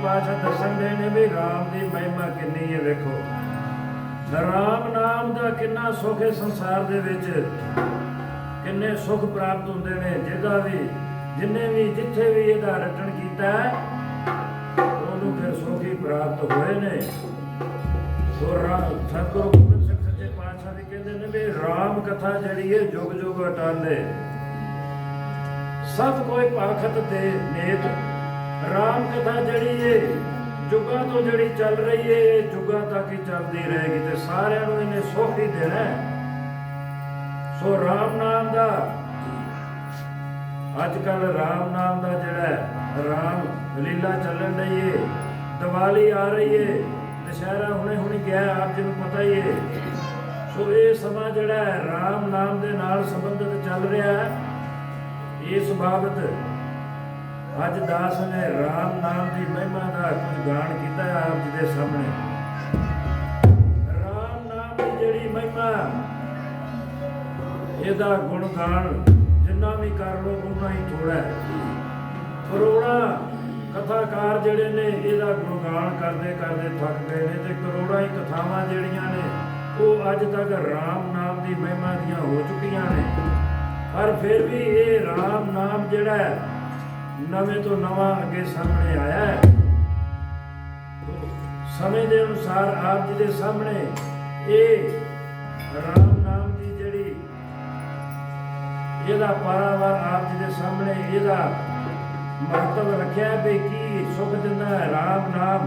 ਪਾਤਸ਼ਾਹ ਦੱਸਣ ਦੇ ਨੇ ਵੀ ਰਾਮ ਦੀ ਮਹਿਮਾ ਕਿੰਨੀ ਹੈ। ਵੇਖੋ ਰਾਮ ਨਾਮ ਦਾ ਕਿੰਨਾ ਸੁੱਖ ਹੈ ਸੰਸਾਰ ਦੇ ਵਿੱਚ, ਕਿੰਨੇ ਸੁੱਖ ਪ੍ਰਾਪਤ ਹੁੰਦੇ ਨੇ। ਜਿਹਦਾ ਵੀ ਜਿੰਨੇ ਵੀ ਜਿੱਥੇ ਵੀ ਇਹਦਾ ਰਟਣ ਕੀਤਾ ਉਹਨੂੰ ਫਿਰ ਸੁੱਖ ਹੀ ਪ੍ਰਾਪਤ ਹੋਏ ਨੇ। ਸੋ ਸਤਿਗੁਰੂ ਗੋਬਿੰਦ ਸਿੰਘ ਸੱਚੇ ਪਾਤਸ਼ਾਹ ਵੀ ਕਹਿੰਦੇ ਨੇ ਵੀ ਰਾਮ ਕਥਾ ਜਿਹੜੀ ਹੈ ਜੁਗ ਜੁਗ ਅਟਾਲੇ, ਸਭ ਕੋਈ ਭਾਖਤ ਦੇ ਨੇਤ। ਰਾਮ ਕਥਾ ਜਿਹੜੀ ਹੈ ਜੁਗਾਂ ਤੋਂ ਜਿਹੜੀ ਚੱਲ ਰਹੀ ਹੈ, ਇਹ ਜੁਗਾਂ ਤੱਕ ਹੀ ਚੱਲਦੀ ਰਹੇਗੀ ਤੇ ਸਾਰਿਆਂ ਨੂੰ ਇਹਨੇ ਸੁੱਖ ਹੀ ਦੇਣਾ। ਸੋ ਰਾਮ ਨਾਮ ਦਾ ਅੱਜ ਕੱਲ ਰਾਮ ਨਾਮ ਦਾ ਜਿਹੜਾ ਰਾਮ ਲੀਲਾ ਚੱਲਣ ਰਹੀ ਹੈ, ਦੀਵਾਲੀ ਆ ਰਹੀ ਹੈ, ਦੁਸ਼ਹਿਰਾ ਹੁਣੇ ਗਿਆ, ਆਪ ਜੀ ਨੂੰ ਪਤਾ ਹੀ ਹੈ। ਸੋ ਇਹ ਸਮਾਂ ਜਿਹੜਾ ਹੈ ਰਾਮ ਨਾਮ ਦੇ ਨਾਲ ਸੰਬੰਧਿਤ ਚੱਲ ਰਿਹਾ ਹੈ। ਇਸ ਬਾਬਤ ਅੱਜ ਦਾਸ ਨੇ ਰਾਮ ਨਾਮ ਦੀ ਮਹਿਮਾ ਦਾ ਕੁਝ ਗਾਣ ਕੀਤਾ ਆਪ ਜੀ ਦੇ ਸਾਹਮਣੇ। ਰਾਮ ਨਾਮ ਦੀ ਜਿਹੜੀ ਮਹਿਮਾ, ਇਹਦਾ ਗੁਣ ਗਾਣ ਜਿੰਨਾ ਵੀ ਕਰ ਲੋ ਉਨਾ ਹੀ ਥੋੜਾ ਹੈ। ਕਰੋੜਾਂ ਕਥਾਕਾਰ ਜਿਹੜੇ ਨੇ ਇਹਦਾ ਗੁਣ ਗਾਣ ਕਰਦੇ ਕਰਦੇ ਥੱਕ ਗਏ ਨੇ ਤੇ ਕਰੋੜਾਂ ਹੀ ਕਥਾਵਾਂ ਜਿਹੜੀਆਂ ਨੇ ਉਹ ਅੱਜ ਤੱਕ ਰਾਮ ਨਾਮ ਦੀ ਮਹਿਮਾ ਦੀਆਂ ਹੋ ਚੁੱਕੀਆਂ ਨੇ। ਪਰ ਫਿਰ ਵੀ ਇਹ ਰਾਮ ਨਾਮ ਜਿਹੜਾ ਹੈ ਨਵੇਂ ਤੋਂ ਨਵਾਂ ਅੱਗੇ ਸਾਹਮਣੇ ਆਇਆ ਹੈ। ਸਮੇਂ ਦੇ ਅਨੁਸਾਰ ਆਪ ਜੀ ਦੇ ਸਾਹਮਣੇ ਇਹ ਰਾਮ ਨਾਮ ਦੀ ਜਿਹੜੀ ਇਹਦਾ ਪਾਰਾਵਾਰ ਆਪ ਜੀ ਦੇ ਸਾਹਮਣੇ ਇਹਦਾ ਮਹੱਤਵ ਰੱਖਿਆ ਵੀ ਕੀ ਸੁਖ ਦਿੰਦਾ ਹੈ ਰਾਮ ਨਾਮ,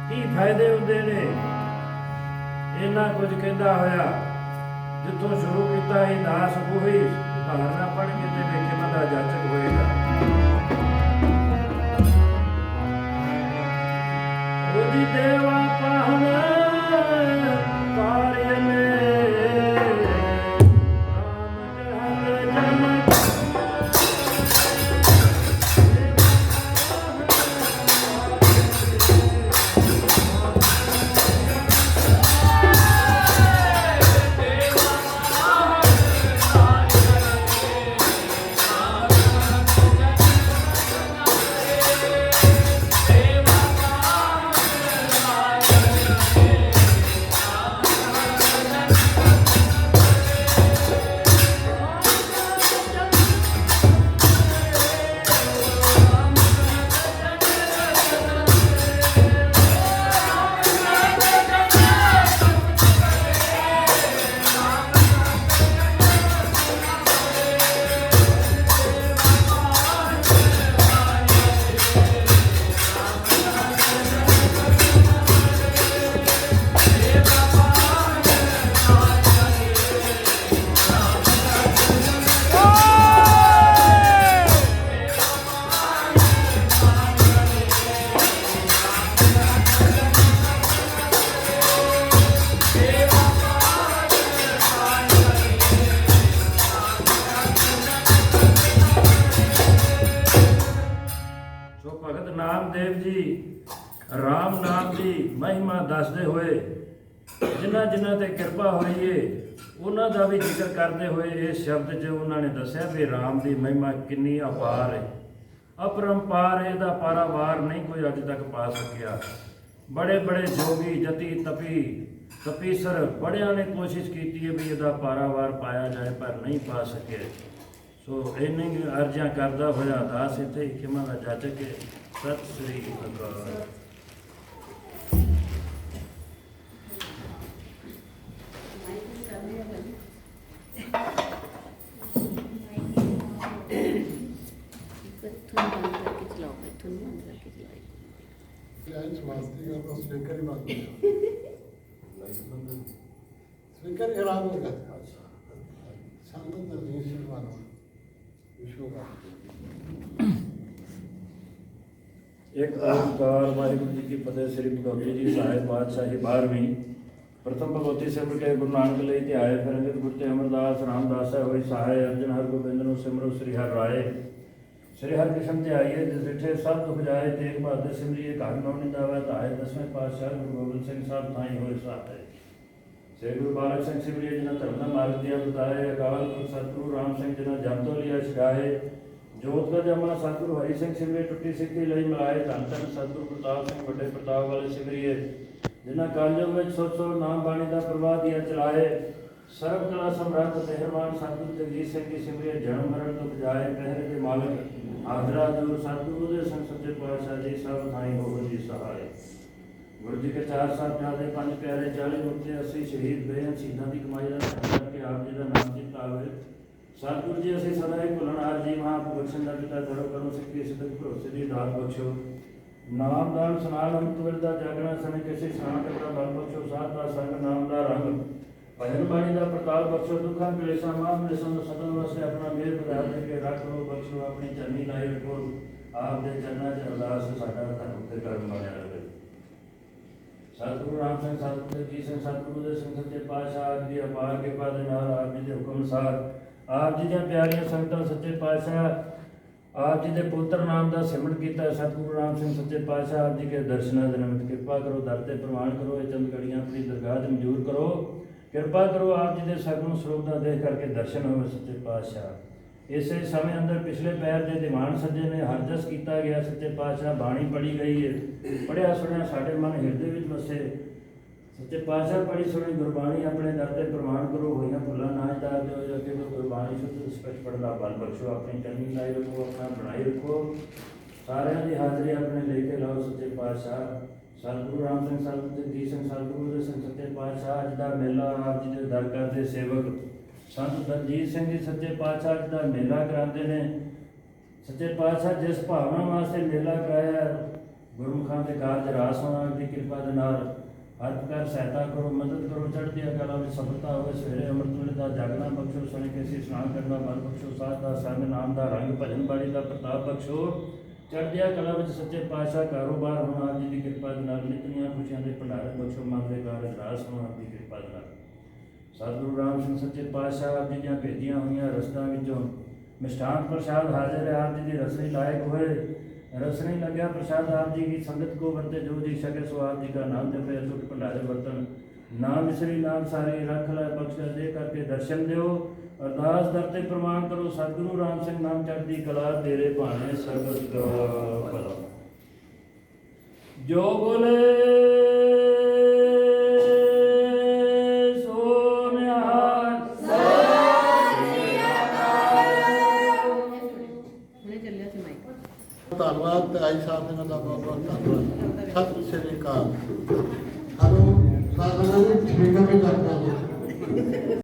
ਕੀ ਫਾਇਦੇ ਹੁੰਦੇ ਨੇ। ਇਹਨਾਂ ਕੁਝ ਕਹਿੰਦਾ ਹੋਇਆ ਜਿੱਥੋਂ ਸ਼ੁਰੂ ਕੀਤਾ ਇਹ ਦਾਸ ਉਹੀ ਧਾਰਨਾ ਪੜ੍ਹ ਕੇ ਤੇ ਵੇਖੇ ਮਦਾ ਜਾਚਕ ਹੋਏਗਾ। ਉਹਦੀ ਦੇਵਾ ਪਾਹਨ ਕਾਰਿ ਮੇ ਨਾਮਦੇਵ ਜੀ ਰਾਮ ਨਾਮ ਦੀ ਮਹਿਮਾ ਦੱਸਦੇ ਹੋਏ ਜਿਨ੍ਹਾਂ ਜਿਨ੍ਹਾਂ ਤੇ ਕਿਰਪਾ ਹੋਈ ਏ ਉਹਨਾਂ ਦਾ ਵੀ ਜ਼ਿਕਰ ਕਰਦੇ ਹੋਏ ਇਸ ਸ਼ਬਦ 'ਚ ਉਹਨਾਂ ਨੇ ਦੱਸਿਆ ਵੀ ਰਾਮ ਦੀ ਮਹਿਮਾ ਕਿੰਨੀ ਅਪਾਰ ਹੈ, ਅਪਰੰਪਾਰ, ਇਹਦਾ ਪਾਰਾਵਾਰ ਨਹੀਂ ਕੋਈ ਅੱਜ ਤੱਕ ਪਾ ਸਕਿਆ। ਬੜੇ ਬੜੇ ਜੋਗੀ ਜਤੀ ਤਪੀਸਰ ਬੜਿਆਂ ਨੇ ਕੋਸ਼ਿਸ਼ ਕੀਤੀ ਹੈ ਵੀ ਇਹਦਾ ਪਾਰਾਵਾਰ ਪਾਇਆ ਜਾਏ ਪਰ ਨਹੀਂ ਪਾ ਸਕੇ। ਸੋ ਇੰਨੀ ਅਰਜ਼ਾਂ ਕਰਦਾ ਹੋਇਆ ਦਾਸ ਇੱਥੇ ਖਿਮਾ ਦਾ ਜਾਚਕ ਹੈ। ਸਤਿ ਸ੍ਰੀ ਅਕਾਲ। एक ओंकार वाहिगुरु जी की फतेह। श्री भगवती जी साहिब पातशाही 12वीं प्रथम भगवती सिमर के गुरु नानक ਲਈ ਧਿਆਏ ਫਿਰ ਅੰਗਦ ਗੁਰ ਤੇ ਅਮਰਦਾਸ ਰਾਮਦਾਸ ਹੈ ਹੋਈ ਸਹਾय अर्जन हर गोबिंद ਨੂੰ ਸਿਮਰੋ ਸ੍ਰੀ ਹਰਿ ਰਾਏ। श्री हरि कृष्ण ध्याइए जिस डिठे सब दुख जाए तेग बहादुर सिमरिए घर नौ निंदावे धाये। 10वें पातशाह गुरु गोबिंद सिंह साहब थाई होए सहाय। श्री गुरु बालक सिंह सिमरिए जिन्हें धर्म का मार्ग दिया बताए। अकाल पुरख सतगुरु राम सिंह जिन्हें जप तो लिया छुड़ाए। जोत का जमा सतगुरु हरि सिंह सिमरिए टुटी सिक्की लई मिलाए। धन धन सतगुरु प्रताप सिंह बड़े प्रताप वाले सिमरिए जिन्हें कालयुग में सो नाम बाणी का प्रवाह दिया चलाए। सर्व कला सम्राट मेहरबान सतगुरु जगजीत सिंह की सिमरिए जन्म मरण दुख जाए। पहरे के मालिक आदरा दूर सतगुरु दे संग सच्चे पातशाह जी सब थाई हो जी सहाय। गुरु जी के 4 साहिबजादे 5 प्यारे 40 मुक्ते 80 शहीद बेअंत शहीदां की कमाई का करके आप जी का नाम चिता होए। सतगुरु जी असीं सदा ही भुलणहार जी महापुरख बख्शण दा पिता धर्म कर्म सिੱਖੀ सिद्धक भरोसे की दात बख्शो। नाम दान सनाल अमृत विरदा जागना समय किसी स्नान करता बल बख्शो। साथ का संग नाम का रंग भजन बाणी का प्रताप बख्शो। दुखा कलेशा माफ निसन सदन वास्ते अपना मेल बधार के रख लो बख्शो। अपनी चरनी लाई रखो आप दे चरणा च अरदास साडा धर्म ते कर्म बनया रहे। सतगुरु राम सिंह सतगुरु जी सिंह सतगुरु दे सिंह सच्चे पातशाह आप जी अपार कृपा दे नाल आप जी दे हुक्म अनुसार आप जी दी प्यारियां संगतां सच्चे पातशाह आप जी दे पुत्र नाम का सिमरन किया। सतगुरु राम सिंह सच्चे पातशाह आप जी के दर्शनों के निमित्त कृपा करो दर ते प्रवान करो। ये चंद घड़ियां अपनी दरगाह मंजूर करो। कृपा करो आप जी के सगुण स्वरूप का देख करके दर्शन हो सच्चे पातशाह। इस समय अंदर पिछले पैर के दीवान सज्जे ने हरजस किया गया। सच्चे पातशाह बाणी पढ़ी गई है। पढ़िया सुनिया साढ़े मन हिरदे में वसे ਸੱਚੇ ਪਾਤਸ਼ਾਹ ਬੜੀ ਸੋਹਣੀ ਗੁਰਬਾਣੀ ਆਪਣੇ ਦਰ ਤੇ ਪ੍ਰਮਾਣ ਕਰੋ ਹੋਈਆਂ ਭੁੱਲਾਂ ਨਾ ਦਾਰ ਦਿਓ ਅੱਗੇ ਤੋਂ ਗੁਰਬਾਣੀ ਸ਼ੁੱਧ ਸਪਸ਼ਟ ਪੜ੍ਹਨ ਦਾ ਬਲ ਬਖਸ਼ੋ ਆਪਣੀ ਚੰਗੀ ਲਾਈ ਰੱਖੋ ਆਪਣਾ ਬਣਾਈ ਰੱਖੋ ਸਾਰਿਆਂ ਦੀ ਹਾਜ਼ਰੀ ਆਪਣੇ ਲੈ ਕੇ ਲਾਓ ਸੱਚੇ ਪਾਤਸ਼ਾਹ ਸਤਿਗੁਰੂ ਰਾਮ ਸਿੰਘ ਸਤਿਗੁਰੂ ਜਗਜੀਤ ਸਿੰਘ ਸਤਿਗੁਰੂ ਦੇ ਸਿੰਘ ਸੱਚੇ ਪਾਤਸ਼ਾਹ ਅੱਜ ਦਾ ਮੇਲਾ ਆਪ ਜੀ ਦੇ ਦਰ ਕਰਦੇ ਸੇਵਕ ਸੰਤ ਦਲਜੀਤ ਸਿੰਘ ਜੀ ਸੱਚੇ ਪਾਤਸ਼ਾਹ ਅੱਜ ਦਾ ਮੇਲਾ ਕਰਾਉਂਦੇ ਨੇ ਸੱਚੇ ਪਾਤਸ਼ਾਹ ਜਿਸ ਭਾਵਨਾ ਵਾਸਤੇ ਮੇਲਾ ਕਰਾਇਆ ਗੁਰਮੁਖਾਂ ਦੇ ਕਾਰਜ ਰਾਸ ਹੋਣਾ ਦੀ ਕਿਰਪਾ ਦੇ ਨਾਲ ਹਰ ਪ੍ਰਕਾਰ ਸਹਾਇਤਾ ਕਰੋ ਮਦਦ ਕਰੋ ਚੜ੍ਹਦੀ ਕਲਾ ਵਿੱਚ ਸਫਲਤਾ ਹੋਵੇ ਸਵੇਰੇ ਅੰਮ੍ਰਿਤ ਵੇਲੇ ਦਾ ਜਾਗਣਾ ਬਖਸ਼ੋ ਸੁਣ ਕੇ ਅਸੀਂ ਇਸ਼ਨਾਨ ਕਰਨਾ ਬਲ ਬਖਸ਼ੋ ਸਾਧ ਦਾ ਸੰਗ ਨਾਮ ਦਾ ਰੰਗ ਭਜਨ ਬਾਣੀ ਦਾ ਪ੍ਰਤਾਪ ਬਖਸ਼ੋ ਚੜ੍ਹਦੀ ਕਲਾ ਵਿੱਚ ਸੱਚੇ ਪਾਤਸ਼ਾਹ ਕਾਰੋਬਾਰ ਹੋਣਾ ਆਪ ਜੀ ਦੀ ਕਿਰਪਾ ਦੇ ਨਾਲ ਨਿਤਨੀਆਂ ਖੁਸ਼ੀਆਂ ਦੇ ਭੰਡਾਰੇ ਬਖਸ਼ੋ ਮਨ ਦੇ ਕਾਰਜ ਰਾਸ ਹੋਣਾ ਆਪ ਦੀ ਕਿਰਪਾ ਦੇ ਨਾਲ ਸਤਿਗੁਰੂ ਰਾਮ ਸਿੰਘ ਸੱਚੇ ਪਾਤਸ਼ਾਹ ਆਪ ਜੀ ਦੀਆਂ ਭੇਜੀਆਂ ਹੋਈਆਂ ਰਸਤਾਂ ਵਿੱਚੋਂ ਮਿਸ਼ਠਾਨ ਪ੍ਰਸ਼ਾਦ ਹਾਜ਼ਰ ਹੈ ਆਪ ਜੀ ਦੀ ਰਸਨੀ ਲਾਇਕ ਹੋਏ रसनी लग्या प्रसाद आप जी की संगत को वर्ते जो जी सके सो आप जी का नाम जपे अटूट भंडारे वर्तन नाम मिश्री नाम सारी रख ला बख्श दे करके दर्शन दो अरदास दरते प्रमाण करो सतगुरु राम सिंह नाम चढ़ती कला तेरे भाने सर्वत भला जो बोले ਧੰਨਵਾਦ ਤੇ ਆਈ ਸਾਹਿਬ ਇਹਨਾਂ ਦਾ ਬਹੁਤ ਬਹੁਤ ਧੰਨਵਾਦ ਸਤਿ ਸ੍ਰੀ ਅਕਾਲ। ਹਲੋ ਸਾਧਨਾ ਜੀ ਠੀਕ ਹੈ ਵੀ ਕਰਦਾ ਜੀ